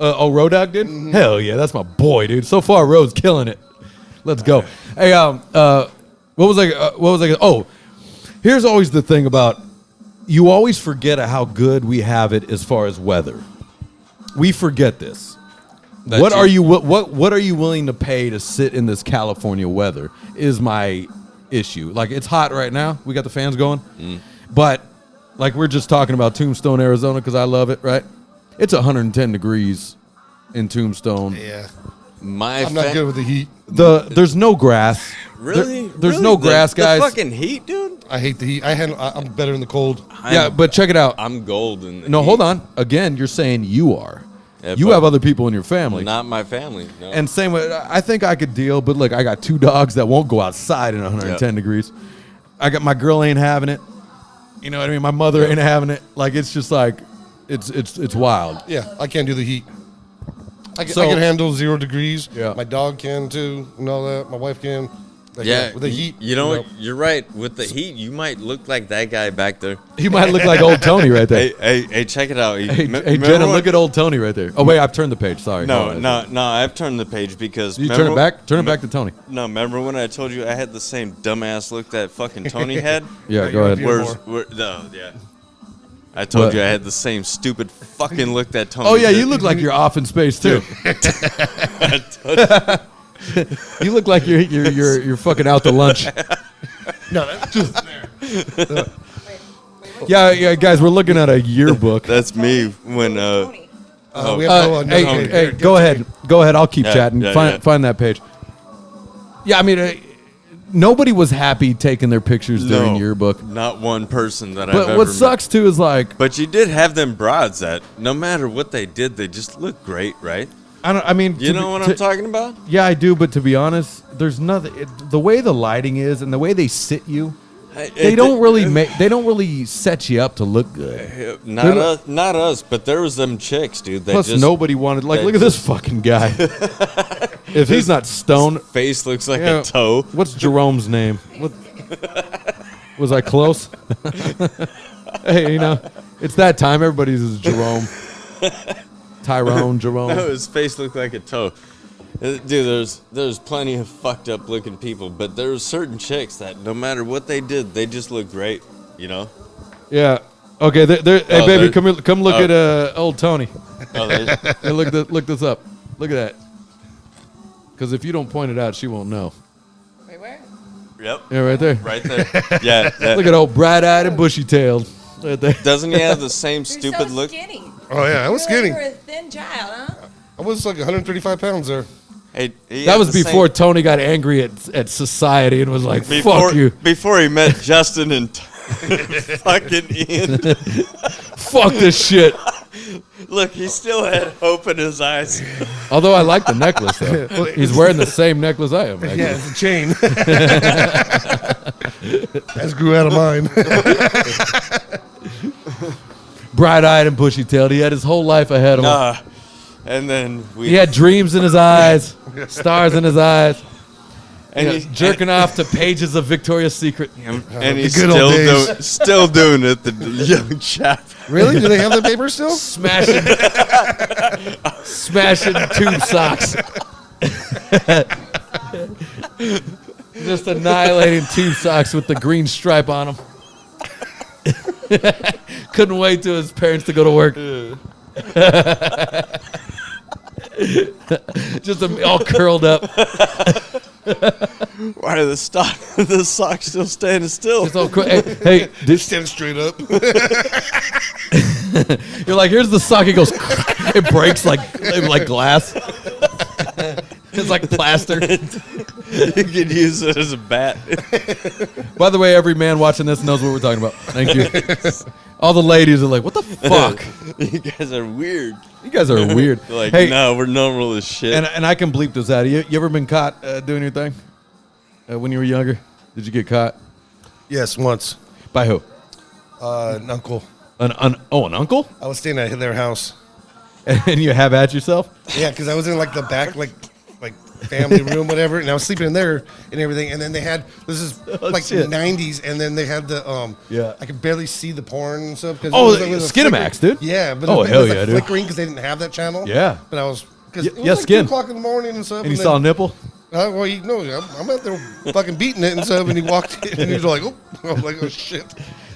Road Dogg did? Hell yeah, that's my boy, dude. So far, Road's killing it. Let's go. Hey, what was I? Oh, here's always the thing about you always forget how good we have it as far as weather. We forget this.
That's
What
you-
are you what are you willing to pay to sit in this California weather? Is my issue. Like it's hot right now. We got the fans going, but like we're just talking about Tombstone, Arizona, because I love it. Right? It's 110 degrees in Tombstone.
Yeah,
My
I'm not good with the heat.
There's no grass.
Really?
There's
Really?
no grass,
the
guys.
fucking heat, dude.
I hate the heat. I'm better in the cold.
Yeah, but check it out.
I'm golden.
No, hold on. Again, you're saying you are.
Yeah,
You
but
have other people in your family.
Not my family. No.
And same way, I think I could deal, but look, I got 2 dogs that won't go outside in 110 degrees. I got my girl ain't having it. You know what I mean? My mother ain't having it. Like it's just like it's wild.
Yeah, I can't do the heat. I
So-
can handle 0 degrees.
Yeah.
My dog can too, and all that. My wife can. Like,
yeah,
with the heat.
You know what? You're right. With the heat, you might look like that guy back there.
You might look like old Tony right there.
Hey, check it out.
Hey, Jenna, look at old Tony right there. Oh wait, I've turned the page. Sorry.
No, I've turned the page because
You turn it back. Turn it back to Tony.
No, remember when I told you I had the same dumbass look that fucking Tony had?
Yeah, go ahead.
Yeah. I told
What?
you I had the same stupid fucking look that Tony.
Oh yeah,
did.
you look like you're off in space too. You look like you're fucking out to lunch.
No, that's just there.
Yeah, guys, we're looking at a yearbook.
That's me when
We have to go on
Hey,
another page.
hey, go ahead. I'll keep
Yeah,
chatting.
yeah,
Find
yeah.
find that page. Yeah, I mean, nobody was happy taking their pictures during yearbook.
Not one person that I've ever
But what sucks too is like.
But you did have them broads that no matter what they did, they just look great, right?
I mean,
you know what I'm talking about?
Yeah, I do. But to be honest, there's nothing. The way the lighting is and the way they sit you, they don't really set you up to look good.
Not us, but there was them chicks, dude.
Plus, nobody wanted. Like, look at this fucking guy. If he's not stoned,
his face looks like a toe.
What's Jerome's name? What was I close? Hey, it's that time. Everybody's Jerome. Tyrone, Jerome.
No, his face looked like a toe. Dude, there's plenty of fucked up looking people, but there were certain chicks that no matter what they did, they just looked great,
Yeah. Okay. Hey, baby, come look at old Tony. Hey, look this up. Look at that. Because if you don't point it out, she won't know.
Wait, where?
Yep.
Yeah, right there.
Right there. Yeah.
Look at old bright-eyed and bushy-tailed. Right there.
Doesn't he have the same stupid
so
look?
Skinny.
Oh yeah, I was skinny.
You were a thin child, huh?
I was like 135 pounds there.
Hey,
that was before Tony got angry at society and was like, fuck you.
Before he met Justin and fucking Ian.
Fuck this shit.
Look, he still had hope in his eyes.
Although I like the necklace, though. He's wearing the same necklace I am.
Yeah, it's a chain. That grew out of mine.
Bright-eyed and bushy-tailed. He had his whole life ahead of him.
And then
he had dreams in his eyes, stars in his eyes. And he's jerking off to pages of Victoria's Secret.
And he's still doing it, the young chap.
Really? Do they have the paper still?
Smashing tube socks. Just annihilating tube socks with the green stripe on them. Couldn't wait till his parents to go to work. Just all curled up.
Why are the socks still standing still?
Hey,
stand straight up.
You're like, here's the sock. It goes, it breaks like glass. It's like plaster.
You could use it as a bat.
By the way, every man watching this knows what we're talking about. Thank you. All the ladies are like, what the fuck?
You guys are weird.
You guys are weird.
Like, hey, no, we're normal as shit.
And I can bleep this out. You ever been caught doing your thing when you were younger? Did you get caught?
Yes, once.
By who?
An uncle.
An uncle?
I was staying at their house.
And you have at yourself?
Yeah, because I was in like the back, like family room, whatever, and I was sleeping in there and everything. And then they had shit. 90s, and then they had the I could barely see the porn and stuff.
Skinamax, dude.
Yeah, but
it was
dude. Flickering because they didn't have that channel.
Yeah,
but I was
Skin.
2 o'clock in the morning and stuff.
And you saw a nipple.
Well, I'm out there fucking beating it and stuff, and he walked in, and he was like, "Oh," I was like, "Oh shit."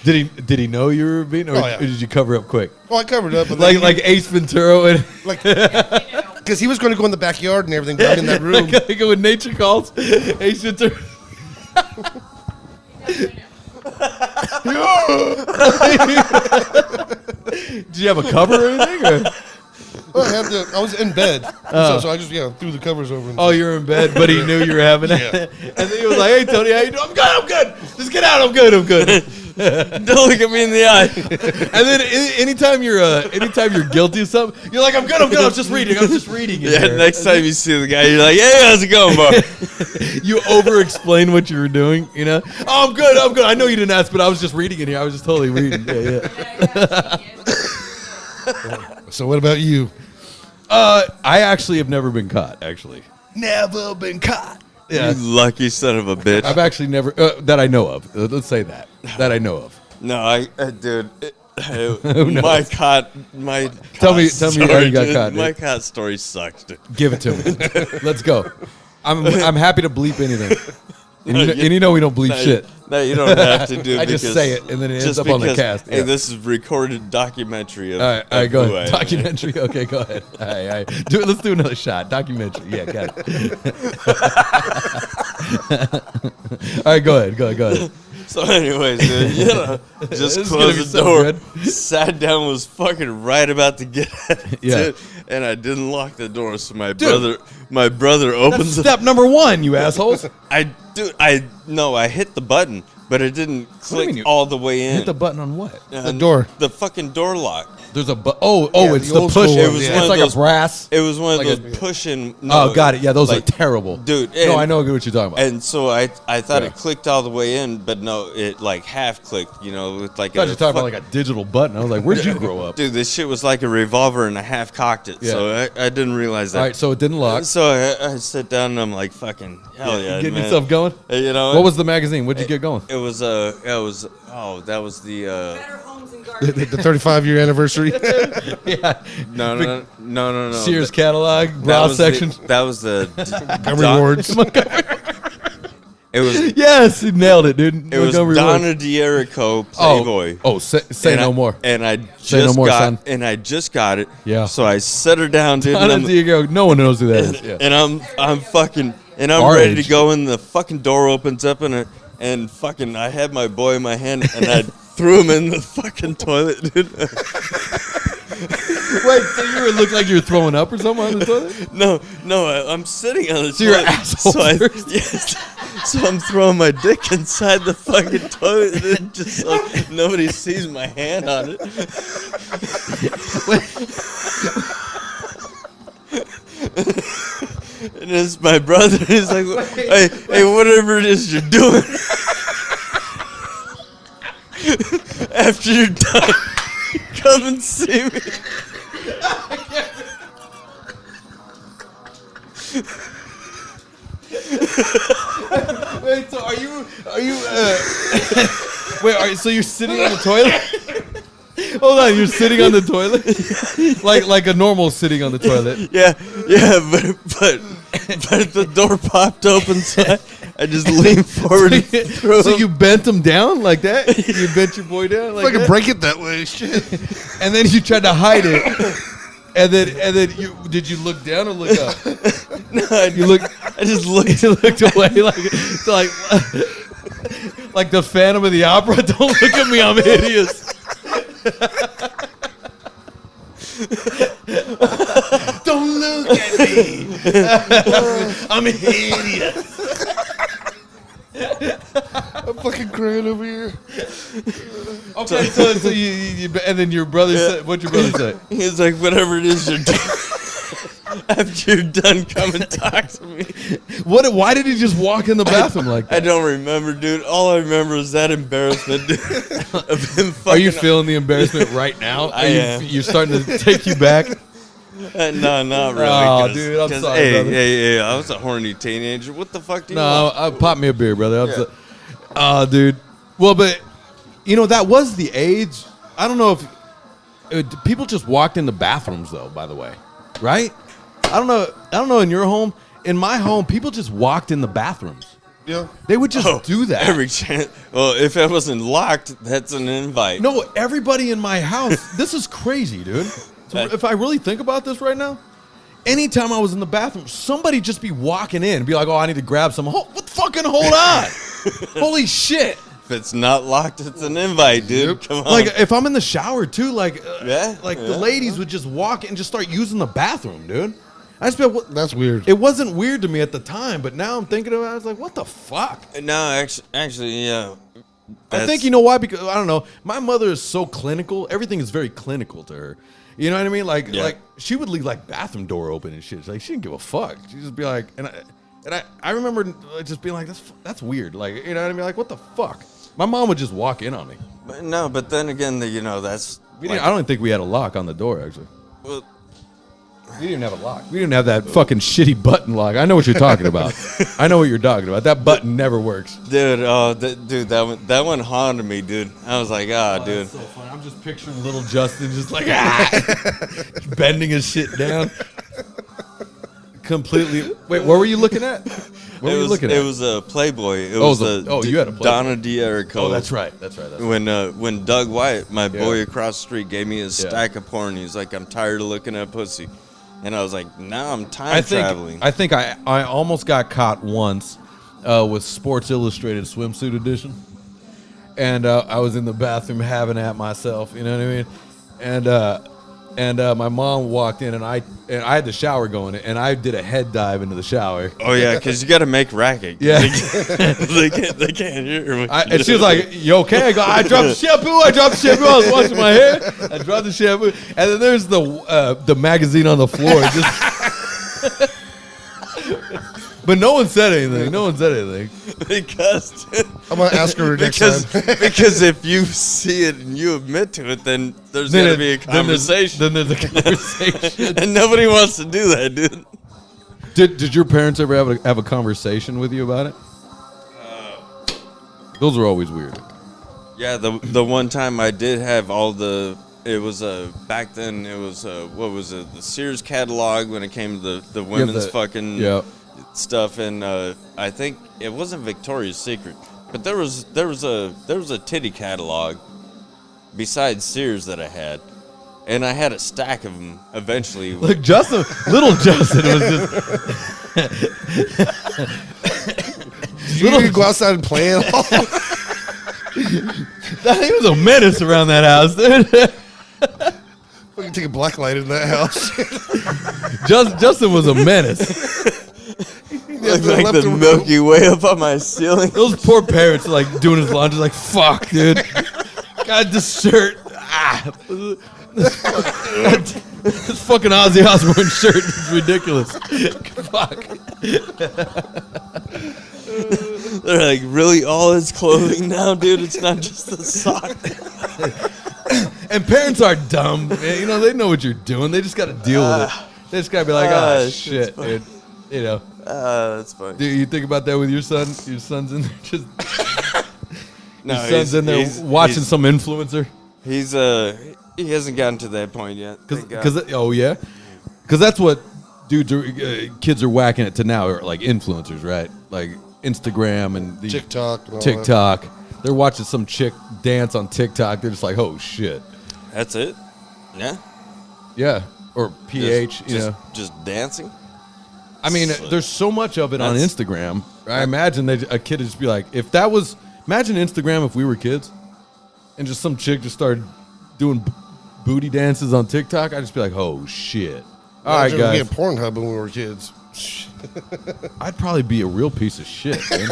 Did he know you were beating, or did you cover up quick?
Oh, I covered up,
like Ace Ventura, and
because he was going to go in the backyard and everything, down in that room.
Like when nature calls, Ace Ventura. Did you have a cover or anything? Or?
Well, I was in bed, so I just threw the covers over.
You were in bed, but he knew you were having it.
Yeah.
And then he was like, "Hey Tony, how you doing? I'm good. Just get out. I'm good.
Don't look at me in the eye."
And then anytime you're guilty of something, you're like, "I'm good. I was just reading.
Yeah. Next time you see the guy, you're like, "Hey, how's it going, boy?"
You over-explain what you were doing. Oh, I'm good. I know you didn't ask, but I was just reading it here. I was just totally reading. Yeah.
So what about you?
I actually have never been caught. Never been caught.
Yeah. You lucky son of a bitch.
I've actually never that I know of. Let's say that I know of.
No, dude. My
tell me how you got caught. Dude.
My caught story sucks, dude.
Give it to me. Let's go. I'm happy to bleep anything. And you know we don't bleep shit.
No, you don't have to do it.
I just say it, and then it ends up on the cast.
Hey, this is recorded documentary.
All right, go ahead. Documentary. Okay, go ahead. All right. Let's do another shot. Documentary. Yeah, got it. All right, go ahead.
So anyways, dude, just
This is gonna be
closed the
so
door,
good.
sat down, was fucking right about to get at it,
Yeah.
dude, and I didn't lock the door, so my brother
That's
opens it.
step number one, you assholes.
I hit the button, but it didn't
do you
click
mean you
all the way in.
Hit the button on what?
The door.
The fucking door lock.
There's a
Yeah,
it's
the
the
old
push.
school
It
ones,
was
yeah.
one
It's
of
like
those
a brass.
It was one
Like
of
a-
those pushing.
Oh, got it. Yeah, those are
like,
terrible,
dude.
No,
and-
I know what you're talking about.
And so I thought
Yeah.
it clicked all the way in, but no, it like half clicked. With like
I thought you were talking about like a digital button. I was like, where'd you grow up?
Dude, this shit was like a revolver and I half cocked it.
Yeah.
So I didn't realize that.
All right, so it didn't lock.
So I sit down and I'm like, fucking hell yeah,
You getting
man.
yourself going?
What
What was the magazine? What'd you get going?
It was that was the
Better homes and gardens.
The 35-year anniversary.
Yeah,
no.
Sears catalog,
That
bra
was
section.
that was the
Montgomery Wards.
It was
Yes, you nailed it, dude.
it was
Montgomery Ward.
Donna D'Erico Playboy.
Say
And
no
I-
more.
And I
Say no
just
more,
got
son.
and I just got it.
Yeah.
So I set her down, dude.
Donna
and I'm-
Diego. No one knows who that is. Yeah.
and I'm fucking and I'm
Our
ready
age.
to go, and the fucking door opens up and fucking I had my boy in my hand and I threw him in the fucking toilet, dude.
Wait, so you look like you were throwing up or something on the toilet?
No, I'm sitting on the
So you're
toilet.
asshole first?
Yes. So I'm throwing my dick inside the fucking toilet, and just so nobody sees my hand on it. And it's my brother. He's like, hey, whatever it is you're doing, after you're done, come and see me.
Wait, so are you wait, so you're sitting on the toilet? Hold on, you're sitting on the toilet? like a normal sitting on the toilet.
Yeah, but the door popped open, so I just leaned forward and threw
So
him.
you bent him down like that? You bent your boy down like
If I could
that?
break it that way, shit.
And then you tried to hide it. And then did you look down or look up?
No,
I
just looked.
You looked away like the Phantom of the Opera. Don't look at me, I'm hideous. Don't look at me. I'm hideous.
I'm fucking crying over here.
Okay, so you and then your brother said, what'd your brother say?
He's like, whatever it is you're doing, after you're done, come and talk to me.
Why did he just walk in the bathroom like
I
that?
don't remember, dude. All I remember is that embarrassment, dude, of him fucking.
Are you feeling the embarrassment right now?
I am.
You're starting to take you back?
No, not really.
Oh,
'cause-
dude, I'm
'cause,
sorry,
hey,
brother.
Hey, I was a horny teenager. What the fuck do you
No,
want?
pop me a beer, brother.
Yeah.
Dude. Well, but that was the age. I don't know if people just walked in the bathrooms, though. By the way, right? I don't know. In your home, in my home, people just walked in the bathrooms.
Yeah.
They would just do that.
Every chance. Well, if it wasn't locked, that's an invite.
No, everybody in my house. This is crazy, dude. So if I really think about this right now, anytime I was in the bathroom, somebody just be walking in and be like, "Oh, I need to grab some." What fucking hold on? Holy shit!
If it's not locked, it's an invite, dude. Come on.
Like if I'm in the shower too,
Yeah,
the ladies would just walk in and just start using the bathroom, dude. I just feel
That's weird.
it wasn't weird to me at the time, but now I'm thinking about it. I was like, what the fuck?
No, actually, yeah.
I think you know why? Because I don't know. My mother is so clinical. Everything is very clinical to her. You know what I mean? Like she would leave like bathroom door open and shit. It's like she didn't give a fuck. She'd just be like, and I remember just being like, that's weird. Like, you know what I mean? Like, what the fuck? My mom would just walk in on me.
But then again, that's.
I don't think we had a lock on the door actually.
Well,
We didn't have a lock. We didn't have that fucking shitty button lock. I know what you're talking about. I know what you're talking about. That button never works.
dude, that one haunted me, dude. I was like, dude.
That's so funny. I'm just picturing little Justin just like bending his shit down. Completely. Wait, what were you looking at? What were you looking at?
It was a Playboy. It
Oh,
was
you had a Playboy.
Donna D'Erico.
Oh, that's right. That's right.
When Doug White, my boy
Yeah.
across the street, gave me his
Yeah.
stack of porn, he's like, I'm tired of looking at pussy. And I was like, nah, I'm time traveling.
I think I almost got caught once with Sports Illustrated swimsuit edition. and I was in the bathroom having at myself. You know what I mean? And my mom walked in, and I had the shower going, and I did a head dive into the shower.
Oh yeah, because you got to make racket.
Yeah.
they can't hear me.
And she was like, "You okay?" I go, "I dropped the shampoo. I was washing my hair. I dropped the shampoo." And then there's the magazine on the floor. But no one said anything.
Because
I'm gonna ask her next time.
because if you see it and you admit to it, then there's going to be a conversation.
Then there's a conversation.
And nobody wants to do that, dude.
Did your parents ever have a conversation with you about it? Those are always weird.
Yeah, the one time I did have all the. It was back then. It was what was it? The Sears catalog when it came to the women's fucking.
Yeah.
Stuff, and I think it wasn't Victoria's Secret, but there was a titty catalog besides Sears that I had, and I had a stack of them eventually.
Look, little Justin was just.
Did you go outside and play at all?
He was a menace around that house, dude.
We can take a black light in that house.
Justin was a menace.
Looked like the Milky Way up on my ceiling.
Those poor parents are like doing his laundry, like, fuck, dude. Got this shirt. This fucking Ozzy Osbourne shirt is ridiculous. Fuck.
They're like, really, all his clothing now, dude? It's not just the sock.
And parents are dumb. Man. You know, they know what you're doing. They just got to deal with it. They just got to be like, shit, dude. You know.
That's funny.
Do you think about that with your son? Your son's in there just.
No,
your son's in there watching some influencer.
He hasn't gotten to that point yet.
Because that's what kids are whacking it to now, are like influencers, right? Like Instagram and
TikTok. And all
TikTok.
That.
They're watching some chick dance on TikTok. They're just like, oh shit.
That's it. Yeah.
Yeah. Or PH.
Just dancing.
I mean, there's so much of it on Instagram. I imagine a kid would just be like, imagine Instagram if we were kids, and just some chick just started doing booty dances on TikTok. I'd just be like, oh shit. All right, guys.
We had Pornhub when we were kids.
I'd probably be a real piece of shit, man.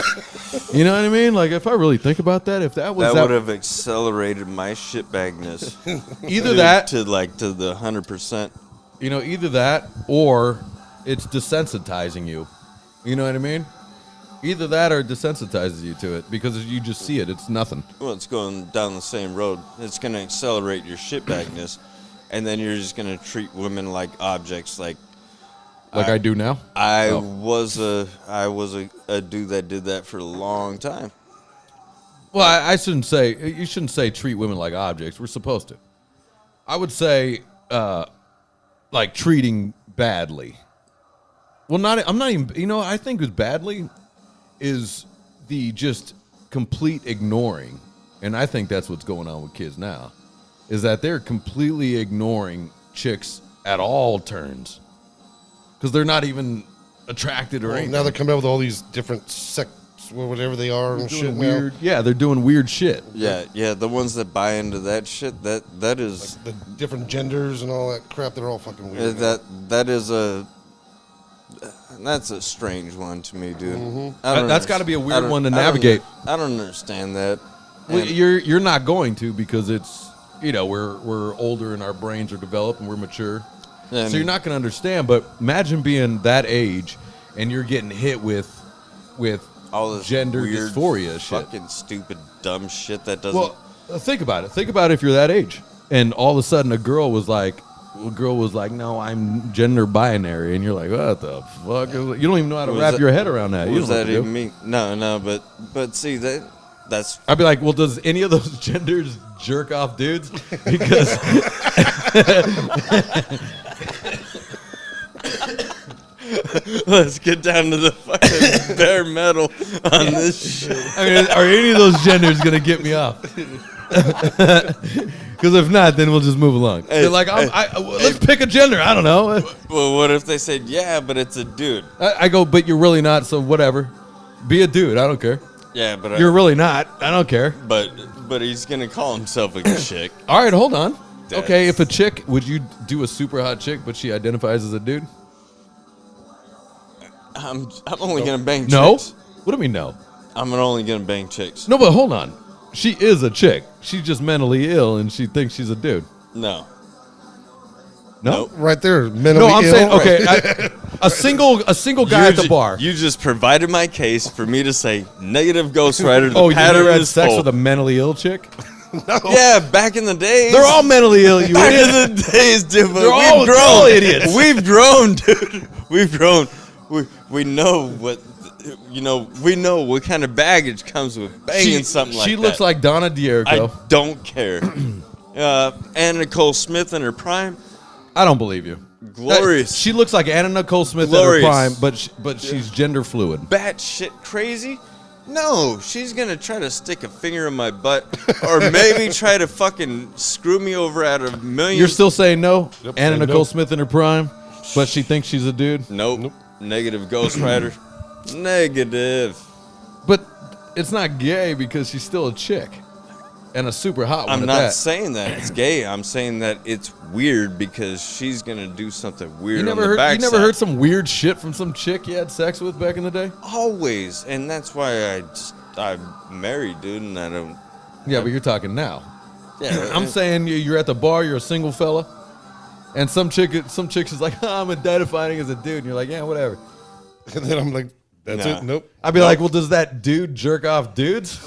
You know what I mean? Like, if I really think about that, if that was
that would have accelerated my shitbagness.
Either that
to the 100%.
You know, either that or it's desensitizing you. You know what I mean? Either that or it desensitizes you to it because you just see it. It's nothing.
Well, it's going down the same road. It's going to accelerate your shitbagness, and then you're just going to treat women like objects, like
I do now.
I was a dude that did that for a long time.
Well, I shouldn't say you shouldn't say treat women like objects. We're supposed to. I would say like treating badly. Well, I'm not even. You know, I think as badly is the just complete ignoring, and I think that's what's going on with kids now, is that they're completely ignoring chicks at all turns because they're not even attracted or anything.
Now they're coming out with all these different sects, or whatever they are, and shit.
Weird, yeah, they're doing weird shit.
Yeah, the ones that buy into that shit, that is
like the different genders and all that crap. They're all fucking weird.
That's a strange one to me, dude.
Mm-hmm. That's got to be a weird one to navigate.
I don't understand that.
Well, you're not going to because it's we're older and our brains are developed and we're mature, so you're not going to understand. But imagine being that age and you're getting hit with
all this
gender
weird,
dysphoria shit,
fucking stupid, dumb shit that doesn't.
Well, think about it. Think about if you're that age and all of a sudden a girl was like, no, I'm gender binary. And you're like, what the fuck? You don't even know how to wrap your head around that.
What does that even mean? No, but see, that's...
I'd be like, well, does any of those genders jerk off dudes? Because...
Let's get down to the fucking bare metal on this shit.
I mean, are any of those genders going to get me off? Because if not, then we'll just move along. They're like, let's pick a gender. I don't know.
Well, what if they said, yeah, but it's a dude?
I go, but you're really not, so whatever. Be a dude. I don't care.
Yeah, but
You're really not. I don't care.
but he's gonna call himself a chick.
All right, hold on.
That's-
Okay, if a chick, would you do a super hot chick, but she identifies as a dude?
I'm only gonna bang
No.
chicks.
What do you mean no?
I'm only gonna bang chicks.
No, but hold on. She is a chick. She's just mentally ill, and she thinks she's a dude.
No.
No.
Nope.
Right there, mentally
No, I'm
ill.
saying okay. A single guy at the bar.
You just provided my case for me to say negative ghostwriter. The
Oh, you
pattern
never had
is
sex
full.
with a mentally ill chick?
Yeah, back in the days.
They're all mentally ill. You
back
idiot.
in the days, dude. But
They're all-
we've
they're
grown.
all idiots.
We've grown, dude. We've grown. We know what. We know what kind of baggage comes with banging something like that.
She looks like Donna
I
D'Errico.
don't care. Anna Nicole Smith in her prime,
I don't believe you.
glorious.
She looks like Anna Nicole Smith
Glorious.
in her prime, but she's gender fluid.
Batshit crazy. No, she's gonna try to stick a finger in my butt, or maybe try to fucking screw me over out of millions.
You're still saying no?
Yep,
Anna
saying
Nicole
no.
Smith in her prime, but she thinks she's a dude?
Nope. Negative Ghost Rider. Negative.
But it's not gay because she's still a chick. And a super hot one
I'm
at
not
that.
saying that it's gay. I'm saying that it's weird because she's gonna do something weird
You
on
never
the
heard
backside.
you never heard some weird shit from some chick you had sex with back in the day?
Always, and that's why I'm married, dude, and I don't.
Yeah, but you're talking now.
Yeah,
I'm saying you're at the bar, you're a single fella, and some chick is like, I'm identifying as a dude, and you're like, yeah, whatever.
And then I'm like, that's
Nah.
it. Nope.
I'd be like, well, does that dude jerk off dudes?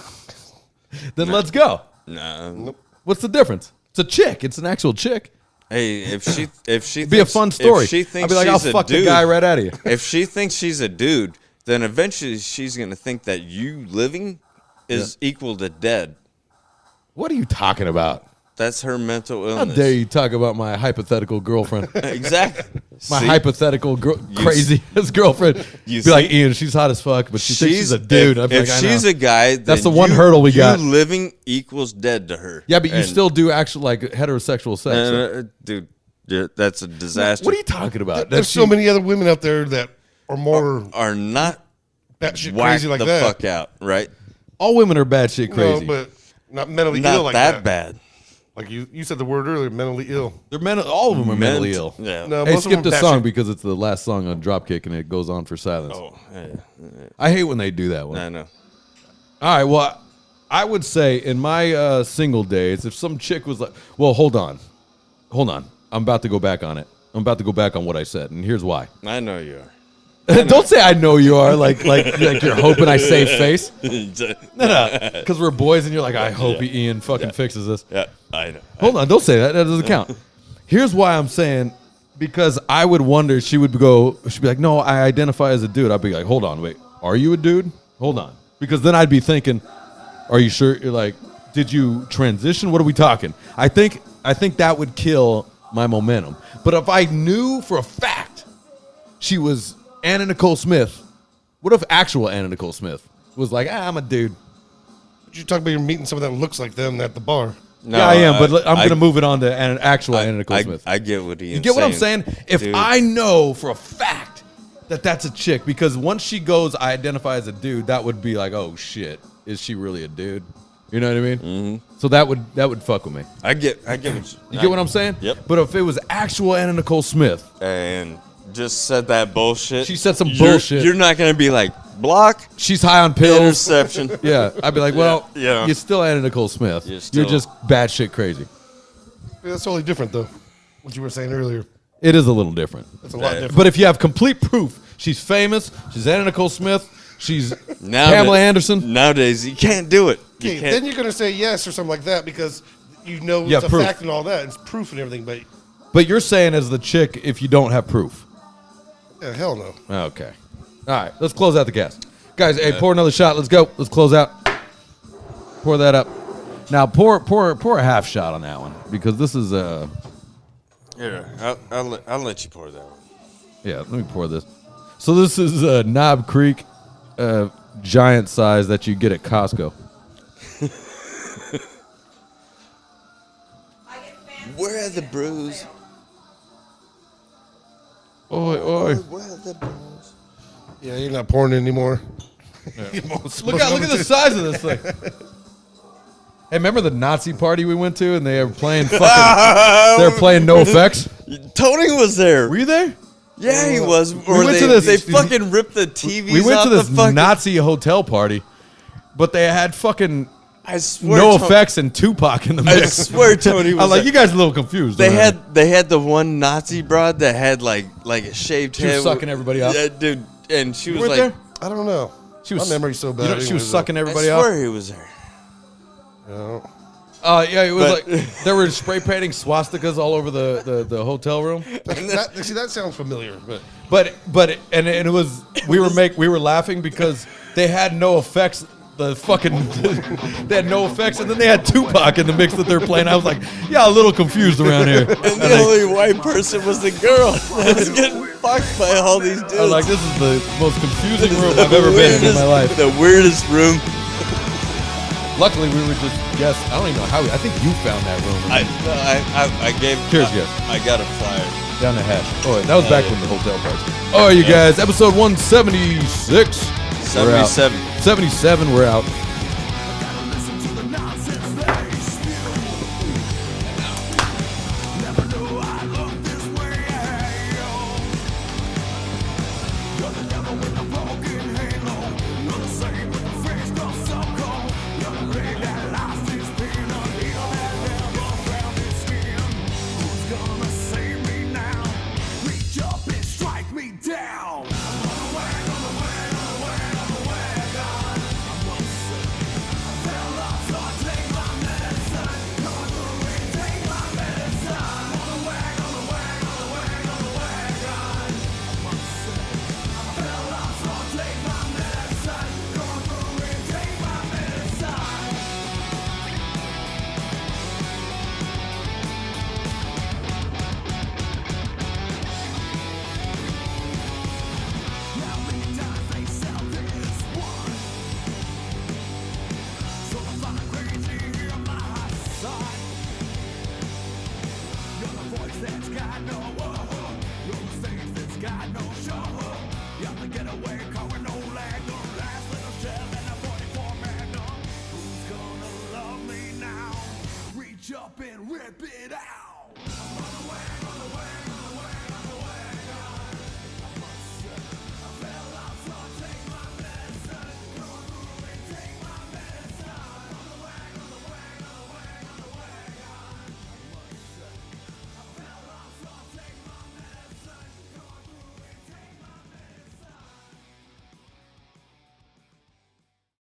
Then let's go.
Nah.
Nope.
What's the difference? It's a chick. It's an actual chick.
Hey, if she
It'd be a fun story.
If she thinks
I'd be like, I'll
she's a
fuck
dude,
the guy right out of you.
If she thinks she's a dude, then eventually she's gonna think that you living is equal to dead.
What are you talking about?
That's her mental
How
illness.
dare you talk about my hypothetical girlfriend?
Exactly.
My
See?
hypothetical crazy ass girlfriend.
You
Be like,
see?
Ian, she's hot as fuck, but she thinks she's a dude. I'd be
If
like, I
she's
know.
a guy,
That's
then
the one hurdle we got.
You living equals dead to her.
Yeah, but you
And-
still do actual like heterosexual sex. so-
dude, yeah, that's a disaster.
What are you talking about?
There's so many other women out there that are more
Are not
batshit
whack
crazy like
the
that.
fuck out, right?
All women are batshit crazy.
No, but not mentally
Not
ill like
that
that.
bad.
Like you said the word earlier, mentally ill.
They're all of them are mentally ill.
Yeah.
No,
Hey,
most of
skip
them
the
are
song
batshit-
because it's the last song on Dropkick and it goes on for silence.
Oh, yeah.
I hate when they do that one.
I know.
All right, well, I would say in my single days, if some chick was like, well, hold on. I'm about to go back on it. I'm about to go back on what I said, and here's why.
I know you are.
Don't say I know you are, like you're hoping I save face. No, because we're boys, and you're like, I hope Ian fucking fixes this.
Yeah, I know.
Hold on, don't say that. That doesn't count. Here's why I'm saying, because I would wonder, she'd be like, no, I identify as a dude. I'd be like, hold on, wait, are you a dude? Hold on. Because then I'd be thinking, are you sure? You're like, did you transition? What are we talking? I think that would kill my momentum. But if I knew for a fact she was Anna Nicole Smith, what if actual Anna Nicole Smith was like, I'm a dude?
You talk about you're meeting someone that looks like them at the bar.
No,
Yeah, I am, but I'm going to move it on to an actual Anna Nicole
I,
Smith.
I get what Ian's
You get what I'm saying? If
Dude.
I know for a fact that that's a chick, because once she goes, I identify as a dude, that would be like, oh shit, is she really a dude? You know what I mean? Mm-hmm. So that would fuck with me.
I get what
You get what I'm saying?
Yep.
But if it was actual Anna Nicole Smith,
And just said that bullshit.
She said some
You're-
bullshit.
You're not gonna be like block
she's high on pills.
interception.
Yeah, I'd be like, well,
Yeah.
you're still Anna Nicole Smith.
You're
You're
still-
just batshit crazy.
Yeah, that's totally different though. What you were saying earlier.
It is a little different.
That's a lot different.
But if you have complete proof, she's famous, she's Anna Nicole Smith, she's
Now
Pamela
that-
Anderson.
Nowadays, you can't do it. You
Okay,
can't.
then you're gonna say yes or something like that because you know
Yeah,
it's a
proof.
fact and all that. It's proof and everything, but
But you're saying as the chick if you don't have proof.
yeah, hell no.
Okay. All right, let's close out the cast. Guys, hey, pour another shot. Let's go. Let's close out. Pour that up. Now pour a half shot on that one because this is
Here, I'll let you pour that one.
yeah, let me pour this. So this is Knob Creek giant size that you get at Costco.
Where are the brews?
Oi, oi.
Where are the brews?
Yeah, you're not pouring anymore.
Look at the size of this thing. Hey, remember the Nazi party we went to and they were playing fucking they were playing No Effects?
Tony was there.
Were you there?
Yeah, he was. They fucking ripped the TVs.
We went
out
to this
the fucking
Nazi hotel party, but they had fucking
I swear
No Effects and Tupac in the mix.
I swear Tony was
I'm like,
there.
you guys are a little confused.
They had the one Nazi broad that had like a shaved
She
head.
was sucking everybody up.
Yeah, dude, and she
You
was
weren't
like,
there?
I don't know. My memory's so bad.
You know, she was
anyways,
sucking
I
everybody up.
swear he was there.
No.
Yeah, it was
But-
like they were spray painting swastikas all over the hotel room.
That sounds familiar,
But it was we were laughing because they had No Effects. The fucking they had No Effects, and then they had Tupac in the mix that they're playing. I was like, yeah, a little confused around here.
And the only white person was the girl that was getting fucked by all these dudes.
I was like, this is the most confusing room I've ever been in my life.
The weirdest room.
Luckily, we were just guess. I don't even know how. I think you found that room.
I gave.
Cheers, yes.
I got a flyer.
Down the hash. Oh, wait, that was back when the hotel party. Oh, you guys, episode 176.
77.
77, we're out.
Up and rip it out.